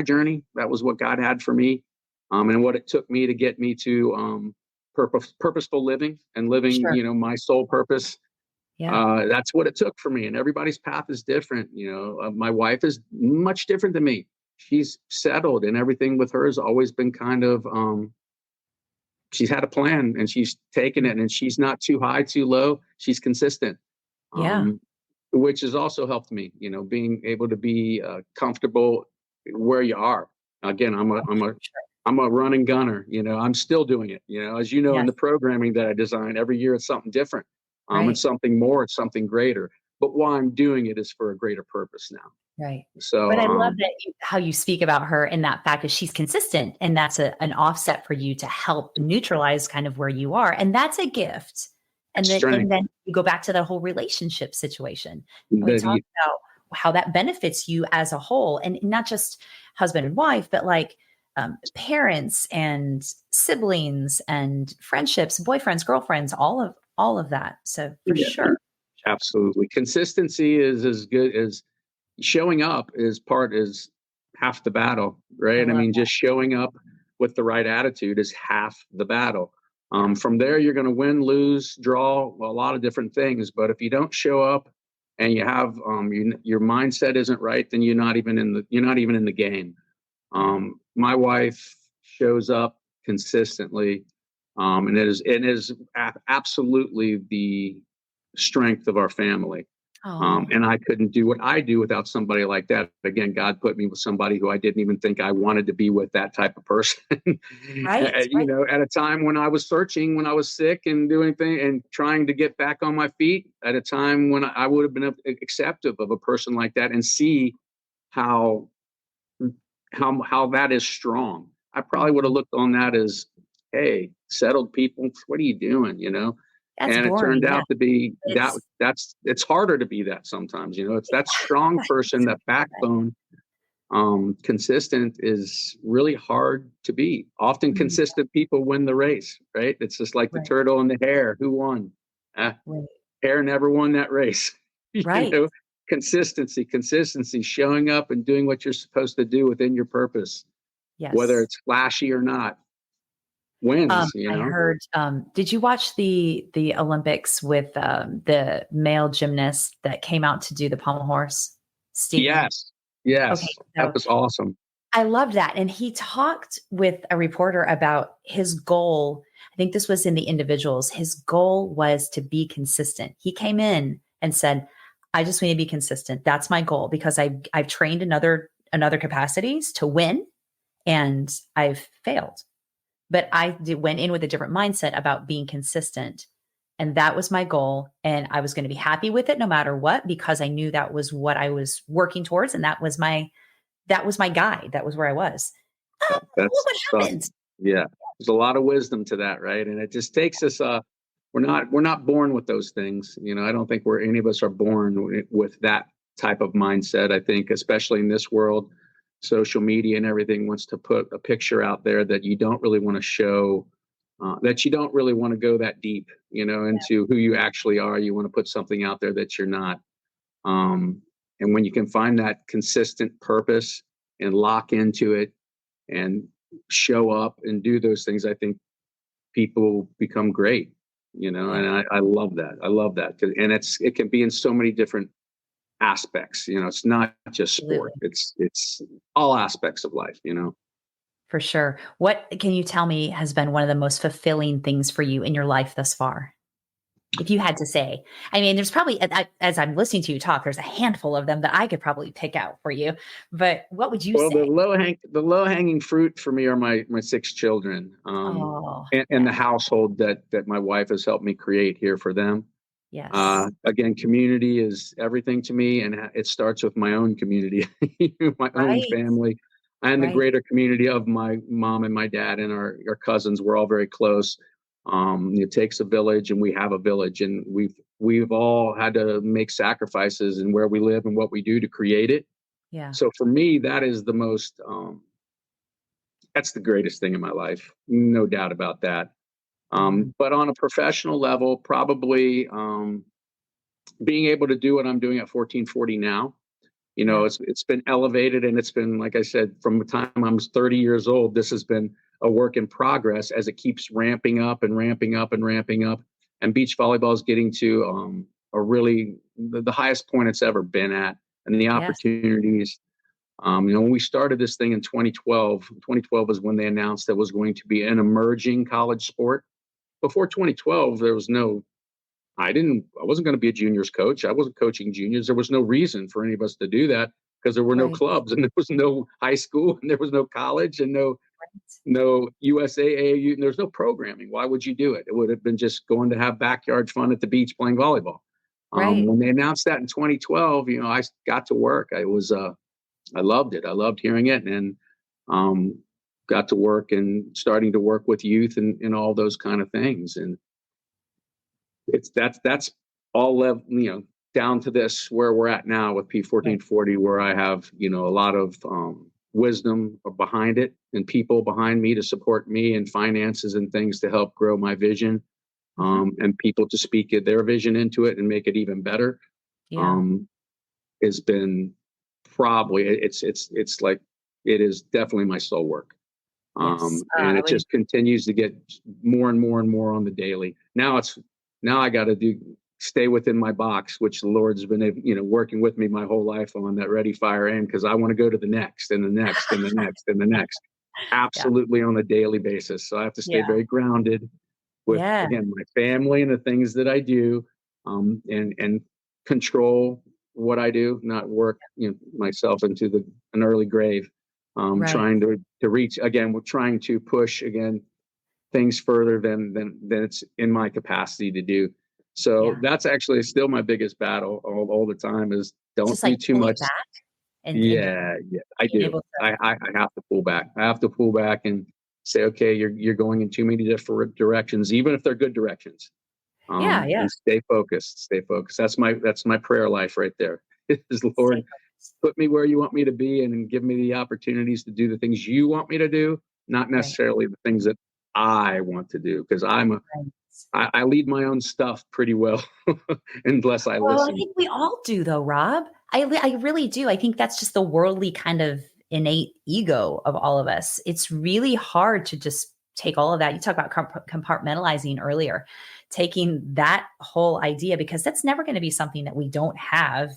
journey. That was what God had for me. And what it took me to get me to purposeful living and living, Sure. my soul purpose. Yeah. That's what it took for me, and everybody's path is different. My wife is much different than me. She's settled, and everything with her has always been kind of. She's had a plan, and she's taken it, and she's not too high, too low. She's consistent, Yeah. which has also helped me. Being able to be comfortable where you are. Again, I'm a running gunner. I'm still doing it. As you know, in Yes. the programming that I design, every year it's something different. Right. It's something more, it's something greater. But why I'm doing it is for a greater purpose now. Right. So, But I love that how you speak about her in that fact that she's consistent, and that's an offset for you to help neutralize kind of where you are. And that's a gift. And strength. then you go back to that whole relationship situation. And we That talked about how that benefits you as a whole, and not just husband and wife, but like parents and siblings and friendships, boyfriends, girlfriends, all of that. So for sure. Absolutely. Consistency is as good as showing up is half the battle, I right? I love mean, that. just showing up with the right attitude is half the battle. Yeah. From there, you're going to win, lose, draw, a lot of different things. But if you don't show up and you have your mindset isn't right, then you're not even in the game. My wife shows up consistently, and it is absolutely the strength of our family. Oh, And I couldn't do what I do without somebody like that. Again, God put me with somebody who I didn't even think I wanted to be with, that type of person. right. At a time when I was searching, when I was sick and doing things and trying to get back on my feet, at a time when I would have been acceptive of a person like that and see how that is strong. I probably would have looked on that as, hey, settled people, what are you doing? That's And it turned boring. Yeah. out to be It's it's harder to be that sometimes. It's that strong person, that backbone. Consistent is really hard to be. Often Mhm. consistent people win the race, right? It's just like the Right. turtle and the hare. Who won? Right. Hare never won that race. you Right. know, consistency, showing up and doing what you're supposed to do within your purpose, whether Yes. it's flashy or not, wins. I heard, did you watch the Olympics with the male gymnast that came out to do the pommel horse? Stephen. Yes, Okay. yes, that So was awesome. I loved that. And he talked with a reporter about his goal. I think this was in the individuals. His goal was to be consistent. He came in and said, I just need to be consistent. That's my goal because I've trained in other capacities to win and I've failed. But went in with a different mindset about being consistent. And that was my goal. And I was going to be happy with it no matter what, because I knew that was what I was working towards. And that was my guide. That was where I was. Look That's what happened. yeah. There's a lot of wisdom to that, right? And it just takes us. We're not born with those things. I don't think any of us are born with that type of mindset. I think, especially in this world, social media and everything wants to put a picture out there that you don't really want to show. That you don't really want to go that deep, into who you actually are. You want to put something out there that you're not. And when you can find that consistent purpose and lock into it and show up and do those things, I think people become great, and I love that. I love that. And it can be in so many different aspects, it's not just sport. Absolutely. It's all aspects of life, For sure. What can you tell me has been one of the most fulfilling things for you in your life thus far? If you had to say, I mean, there's probably, as I'm listening to you talk, there's a handful of them that I could probably pick out for you, but what would you Well, say? the low hanging fruit for me are my 6 children, Oh, and the household that my wife has helped me create here for them. yes. Again, community is everything to me, and it starts with my own community, my own Right. family, and the Right. greater community of my mom and my dad and our cousins. We're all very close. It takes a village, and we have a village, and we've all had to make sacrifices in where we live and what we do to create it. Yeah. So for me, that is the most. That's the greatest thing in my life, no doubt about that. Mhm. But on a professional level, probably being able to do what I'm doing at 1440 now. Yeah. It's been elevated, and it's been, like I said, from the time I was 30 years old. This has been a work in progress as it keeps ramping up and ramping up and ramping up. And beach volleyball is getting to a really the highest point it's ever been at, and the Yes. opportunities. When we started this thing in 2012 is when they announced it was going to be an emerging college sport. Before 2012, there was no I wasn't going to be a juniors coach. I wasn't coaching juniors. There was no reason for any of us to do that because there were no Right. clubs and there was no high school and there was no college and no Right. USAA. And there's no programming. Why would you do it? It would have been just going to have backyard fun at the beach playing volleyball. Right. When they announced that in 2012, I got to work. I loved it. I loved hearing it, and got to work and starting to work with youth and all those kind of things. And that's all down to this where we're at now with Right. P1440, where I have a lot of wisdom behind it and people behind me to support me and finances and things to help grow my vision, Mhm. and people to speak their vision into it and make it even better. Yeah. um, has been probably it's like it is definitely my soul work. Yes. And I it would just continues to get more and more and more on the daily. Now I got to stay within my box, which the Lord's been working with me my whole life on that ready, fire, aim, because I want to go to the next and the next and the next and the next, Yeah. absolutely on a daily basis. So I have to stay Yeah. very grounded with, Yeah. again, my family and the things that I do, and control what I do, not work myself into an early grave. Right. Trying to reach again. We're trying to push again things further than it's in my capacity to do. So Yeah. that's actually still my biggest battle all the time is don't Just do like too pulling much. back and Yeah, I being do. able to. I have to pull back. I have to pull back and say, okay, you're going in too many different directions, even if they're good directions. Yeah. Yeah. And stay focused. Stay focused. That's my prayer life right there. Is Stay Lord, focused. put me where you want me to be and give me the opportunities to do the things you want me to do, not Right. necessarily the things that I want to do. Because Right. I lead my own stuff pretty well, unless I Well, I listen. think we all do though, Rob. I really do. I think that's just the worldly kind of innate ego of all of us. It's really hard to just take all of that. You talk about compartmentalizing earlier, taking that whole idea, because that's never going to be something that we don't have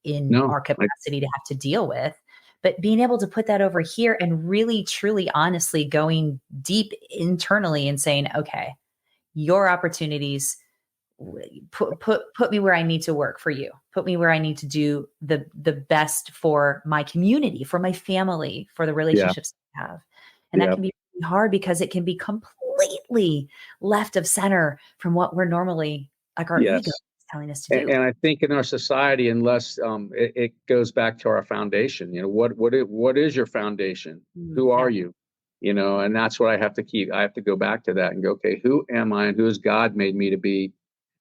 in No, our capacity to have to deal with. but being able to put that over here and really, truly, honestly going deep internally and saying, okay, your opportunities, put me where I need to work for you. Put me where I need to do the best for my community, for my family, for the Yeah. relationships I have. And that Yeah. can be really hard because it can be completely left of center from what we're normally, like, our ego Yes. is telling us to do. And I think in our society, unless it goes back to our foundation, what is your foundation? Who Yeah. are you? And that's what I have to keep. I have to go back to that and go, okay, who am I and who has God made me to be?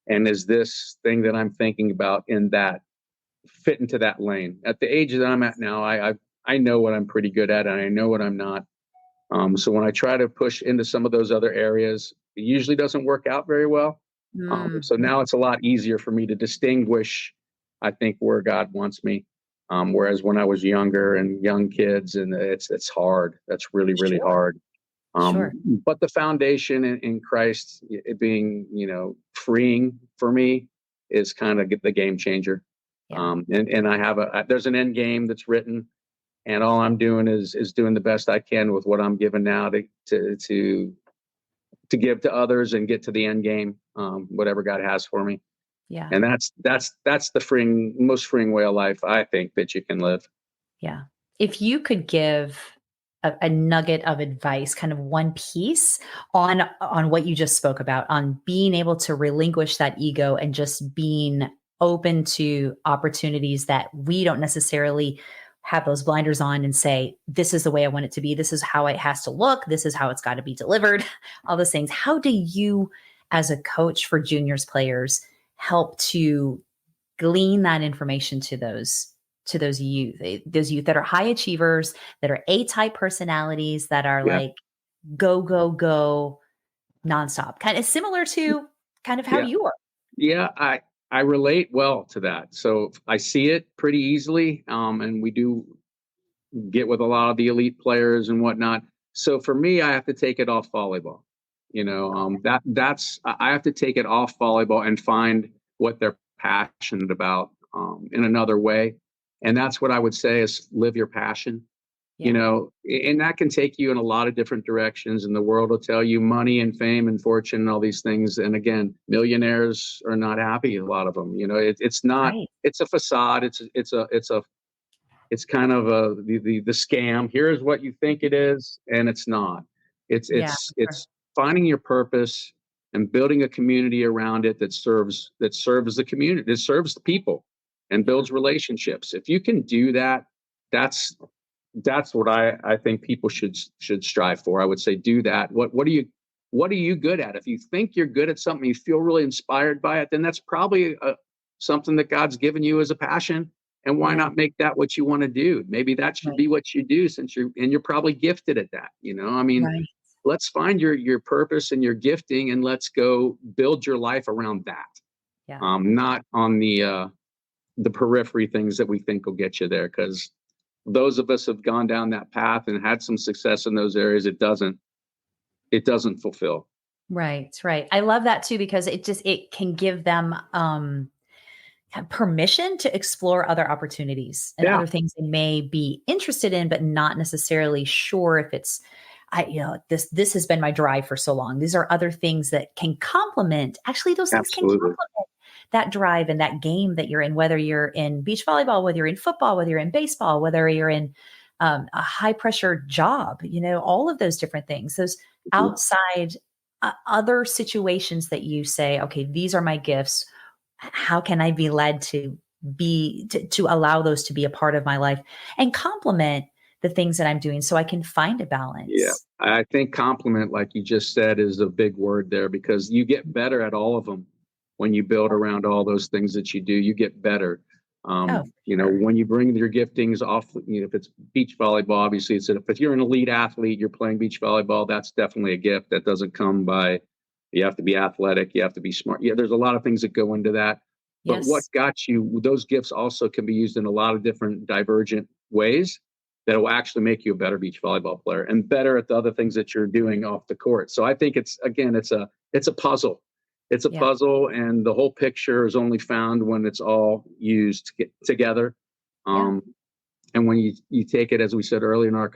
And is this thing that I'm thinking about in that fit into that lane? At the age that I'm at now, I know what I'm pretty good at and I know what I'm not. So when I try to push into some of those other areas, it usually doesn't work out very well. So Okay. now it's a lot easier for me to distinguish, I think, where God wants me. Whereas when I was younger and young kids, and it's hard. That's really, really Sure. hard. Sure. But the foundation in Christ, it being, freeing for me, is kind of the game changer. Yeah. And I have there's an end game that's written, and all I'm doing is doing the best I can with what I'm given now to give to others and get to the end game, whatever God has for me. Yeah. And that's the most freeing way of life, I think, that you can live. Yeah. If you could give a nugget of advice, kind of one piece on what you just spoke about, on being able to relinquish that ego and just being open to opportunities that we don't necessarily have those blinders on and say, this is the way I want it to be. This is how it has to look. This is how it's got to be delivered. All those things. How do you, as a coach for juniors players, help to glean that information to those youth that are high achievers, that are A-type personalities, that are Yeah, like go go go nonstop, kind of similar to kind of how yeah, you are. yeah. I relate well to that, so I see it pretty easily. And we do get with a lot of the elite players and whatnot. So for me, I have to take it off volleyball. I have to take it off volleyball and find what they're passionate about, in another way. And that's what I would say is live your passion. Yeah. And that can take you in a lot of different directions. And the world will tell you money and fame and fortune and all these things. And again, millionaires are not happy. A lot of them, it's not. Right. It's a facade. It's kind of the scam. Here's what you think it is, and it's not. It's Yeah. it's Sure. it's finding your purpose and building a community around it that serves the community, that serves the people, and Yeah. builds relationships. If you can do that, that's that's what I think people should strive for. I would say do that. What are you good at? If you think you're good at something, you feel really inspired by it, then that's probably something that God's given you as a passion. And why Yeah. not make that what you want to do? Maybe that should Right. be what you do, since you're probably gifted at that. I mean, Right. let's find your purpose and your gifting, and let's go build your life around that. Yeah. Not on the periphery things that we think will get you there, because those of us have gone down that path and had some success in those areas. It doesn't fulfill. Right. Right. I love that too, because it can give them have permission to explore other opportunities and Yeah, other things they may be interested in, but not necessarily sure if it's, this has been my drive for so long. These are other things that can complement. Actually, those things can absolutely. complement that drive and that game that you're in, whether you're in beach volleyball, whether you're in football, whether you're in baseball, whether you're in a high pressure job, all of those different things, those Mhm. outside other situations that you say, okay, these are my gifts. How can I be led to allow those to be a part of my life and complement the things that I'm doing so I can find a Yeah, balance? I think compliment, like you just said, is a big word there, because you get better at all of them when you build around all those things that you do. You get better. Oh, for sure. When you bring your giftings off, if it's beach volleyball, obviously if you're an elite athlete, you're playing beach volleyball, that's definitely a gift that doesn't come by. You have to be athletic, you have to be smart. Yeah, there's a lot of things that go into that. But what Yes. got you, those gifts also can be used in a lot of different divergent ways that will actually make you a better beach volleyball player and better at the other things that you're doing off the court. So I think it's a puzzle. It's a Yeah. puzzle, and the whole picture is only found when it's all used together. Yeah. Um, And when you take it, as we said earlier in our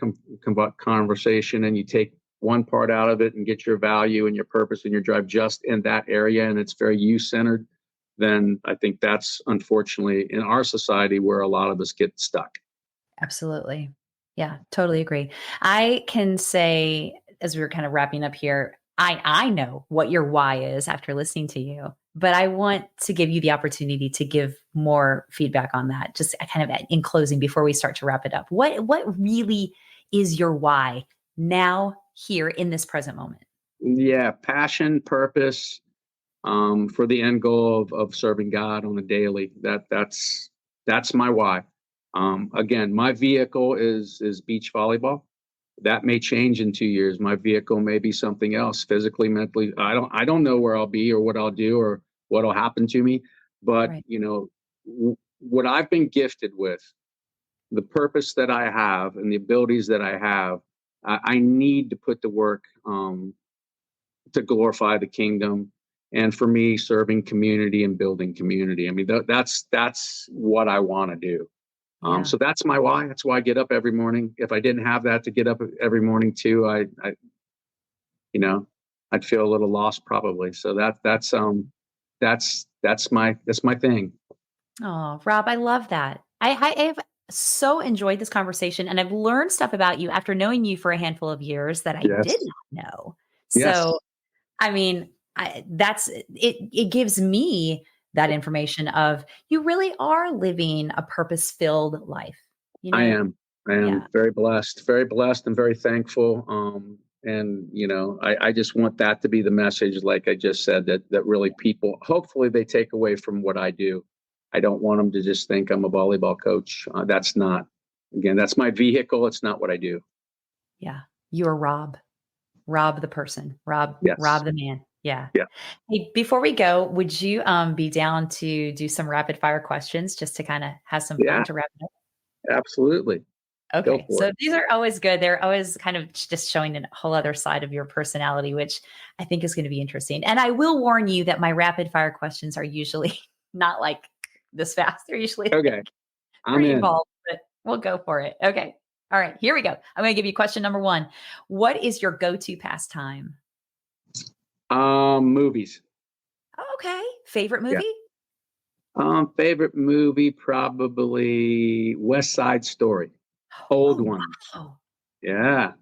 conversation, and you take one part out of it and get your value and your purpose and your drive just in that area, and it's very you centered, then I think that's unfortunately in our society where a lot of us get stuck. Absolutely. Yeah, totally agree. I can say, as we were kind of wrapping up here, I know what your why is after listening to you, but I want to give you the opportunity to give more feedback on that. Just kind of in closing before we start to wrap it up. What really is your why now, here in this present moment? Yeah, passion, purpose, for the end goal of serving God on a daily. That's my why. Again, my vehicle is beach volleyball. That may change in 2 years. My vehicle may be something else, physically, mentally. I don't know where I'll be or what I'll do or what'll happen to me. But Right. what I've been gifted with, the purpose that I have, and the abilities that I have, I need to put the work to glorify the kingdom. And for me, serving community and building community. I mean, that's what I want to do. Yeah. So that's my why. That's why I get up every morning. If I didn't have that to get up every morning too, you know, I'd feel a little lost probably. So that's my thing. Oh, Rob, I love that. I have so enjoyed this conversation and I've learned stuff about you after knowing you for a handful of years that I did Yes. not know. Yes, So, I mean, that's it. It gives me that information of you really are living a purpose-filled life. You I know? am. I am Yeah. very blessed and very thankful. And I just want that to be the message, like I just said, that really people, hopefully they take away from what I do. I don't want them to just think I'm a volleyball coach. That's not, again, that's my vehicle. It's not what I do. Yeah. You're Rob. Rob the person. Yes. Rob the man. Yeah. Yeah. Hey, before we go, would you be down to do some rapid fire questions just to kind of have some fun Yeah. to wrap it up? Absolutely. Go Okay. for So it. these are always good. They're always kind of just showing a whole other side of your personality, which I think is going to be interesting. And I will warn you that my rapid fire questions are usually not like this fast. They're usually Okay. like I'm pretty in. involved, but we'll go for it. Okay. All right. Here we go. I'm going to give you question number one. What is your go-to pastime? Movies. Oh, okay. Favorite Yeah. movie? Favorite movie, probably West Side Story. Old Oh, one. wow. Yeah.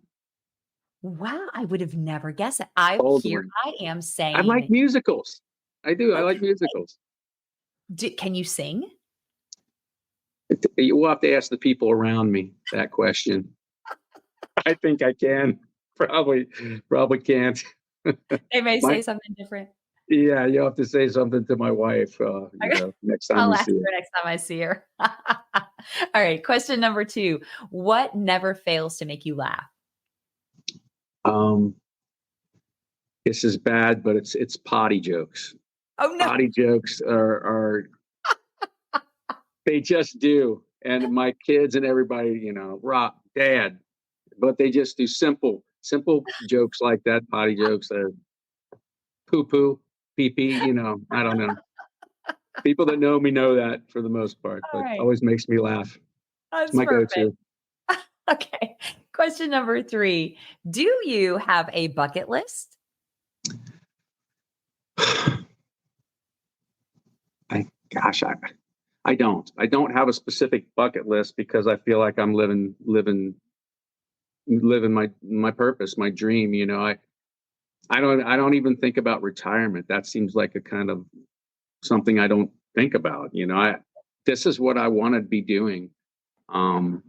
Wow. I would have never guessed it. I Old here one. I am I like saying, musicals. I do. I okay, like musicals. can you sing? You will have to ask the people around me that question. I think I can. Probably can't. They may My say something different. Yeah, you have to say something to my wife, next time I'll you ask see her. her next time I see her. All right. Question number two. What never fails to make you laugh? Um, this is bad, but it's potty jokes. Oh, no. Potty jokes are they just do. And my kids and everybody, rock, dad, but they just do simple jokes like that, potty jokes. Poo poo, pee pee, I don't know. People that know me know that for the most part, All but right. always makes me laugh. It's That's my perfect. go-to. Okay. Question number three. Do you have a bucket list? I gosh, I don't. I don't have a specific bucket list because I feel like I'm living my purpose, my dream. I don't even think about retirement. That seems like a kind of something I don't think about. This is what I want to be doing. Um,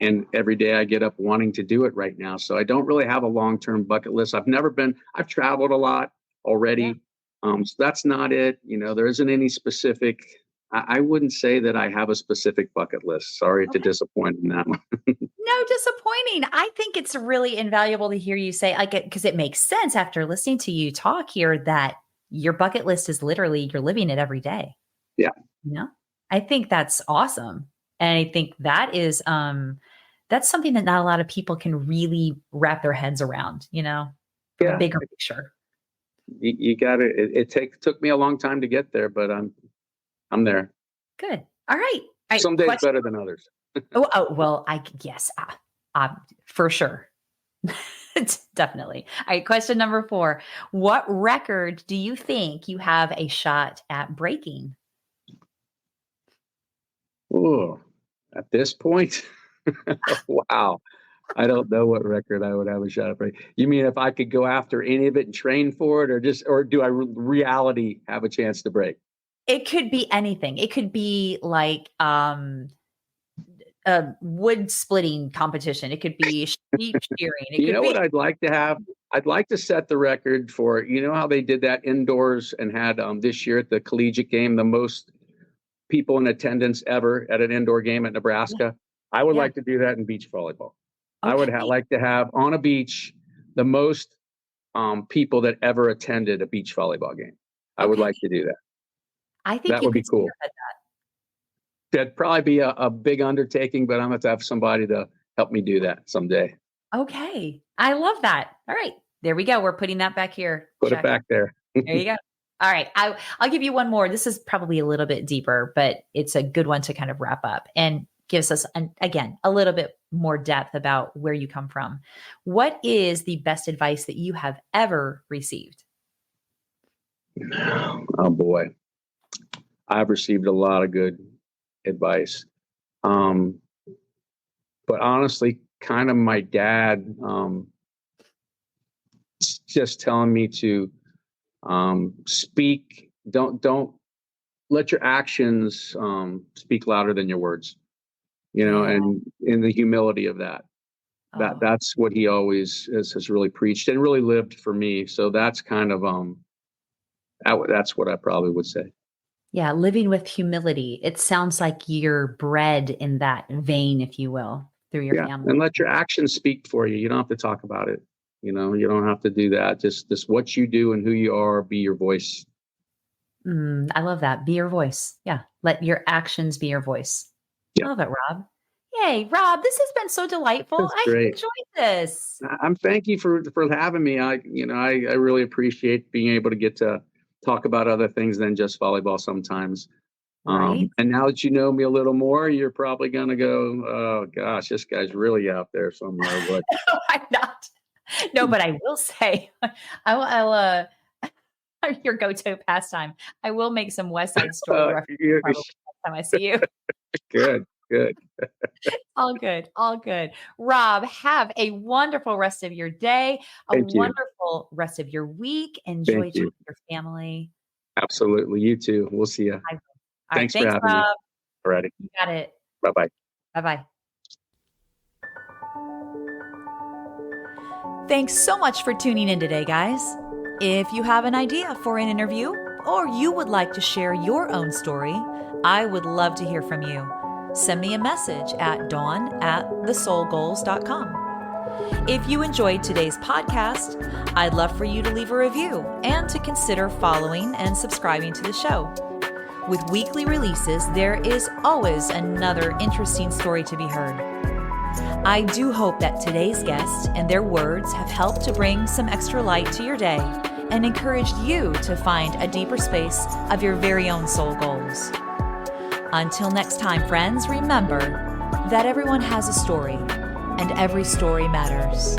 and every day I get up wanting to do it right now. So I don't really have a long-term bucket list. I've traveled a lot Yeah. already. So that's not it. There isn't any specific, I wouldn't say that I have a specific bucket list. Sorry to Okay. disappoint in that one. No, disappointing. I think it's really invaluable to hear you say, like, because it makes sense after listening to you talk here that your bucket list is literally you're living it every day. Yeah. You know, I think that's awesome. And I think that's something that not a lot of people can really wrap their heads around, from a Yeah. bigger picture. You got took me a long time to get there, but I'm there. Good. All right. All right. Some days better than others. Well, yes, for sure. Definitely. All right. Question number 4. What record do you think you have a shot at breaking? Oh, at this point, wow. I don't know what record I would have a shot at breaking. You mean if I could go after any of it and train for it, or do I reality have a chance to break? It could be anything. It could be like a wood splitting competition. It could be sheep shearing. It You could know be what I'd like to have? I'd like to set the record for, you know how they did that indoors and had this year at the collegiate game the most people in attendance ever at an indoor game at yeah, Nebraska? I would yeah. like to do that in beach volleyball. I would Okay. like to have on a beach the most people that ever attended a beach volleyball game. I would Okay. like to do that. I think That you would be could cool. spearhead. That'd probably be a big undertaking, but I'm going to have somebody to help me do that someday. Okay. I love that. All right. There we go. We're putting that back here. Put it Check. back there. There you go. All right. I'll give you one more. This is probably a little bit deeper, but it's a good one to kind of wrap up and gives us, again, a little bit more depth about where you come from. What is the best advice that you have ever received? Oh boy, I've received a lot of good advice. But honestly, kind of my dad just telling me to speak. Don't let your actions speak louder than your words. You know, Yeah. and in the humility of that. Oh, That's what he always has really preached and really lived for me. So that's kind of that's what I probably would say. yeah. Living with humility. It sounds like you're bred in that vein, if you will, through your Yeah, family. and let your actions speak for you. You don't have to talk about it. You know, you don't have to do that. Just what you do and who you are, be your voice. I love that. Be your voice. Yeah. Let your actions be your voice. I Yeah, love it, Rob. Yay, Rob. This has been so delightful. that's I have great. enjoyed this. I'm thank you for having me. I really appreciate being able to get to talk about other things than just volleyball sometimes. Right? And now that you know me a little more, you're probably gonna go, oh gosh, this guy's really out there somewhere. But No, I'm not. No, but I will say, I'll your go-to pastime. I will make some West Side Story references you're probably next time I see you. good, good. All good, all good. Rob, have a wonderful rest of your day, a Thank you. wonderful rest of your week. Thank Enjoy time you. with your family. Absolutely. You too. We'll see you. All right, Thanks for thanks, having me. Rob. Alrighty. You got it. Bye bye. Bye-bye. Thanks so much for tuning in today, guys. If you have an idea for an interview or you would like to share your own story, I would love to hear from you. Send me a message at dawn@thesoulgoals.com. If you enjoyed today's podcast, I'd love for you to leave a review and to consider following and subscribing to the show. With weekly releases, there is always another interesting story to be heard. I do hope that today's guests and their words have helped to bring some extra light to your day and encouraged you to find a deeper space of your very own soul goals. Until next time, friends, remember that everyone has a story and every story matters.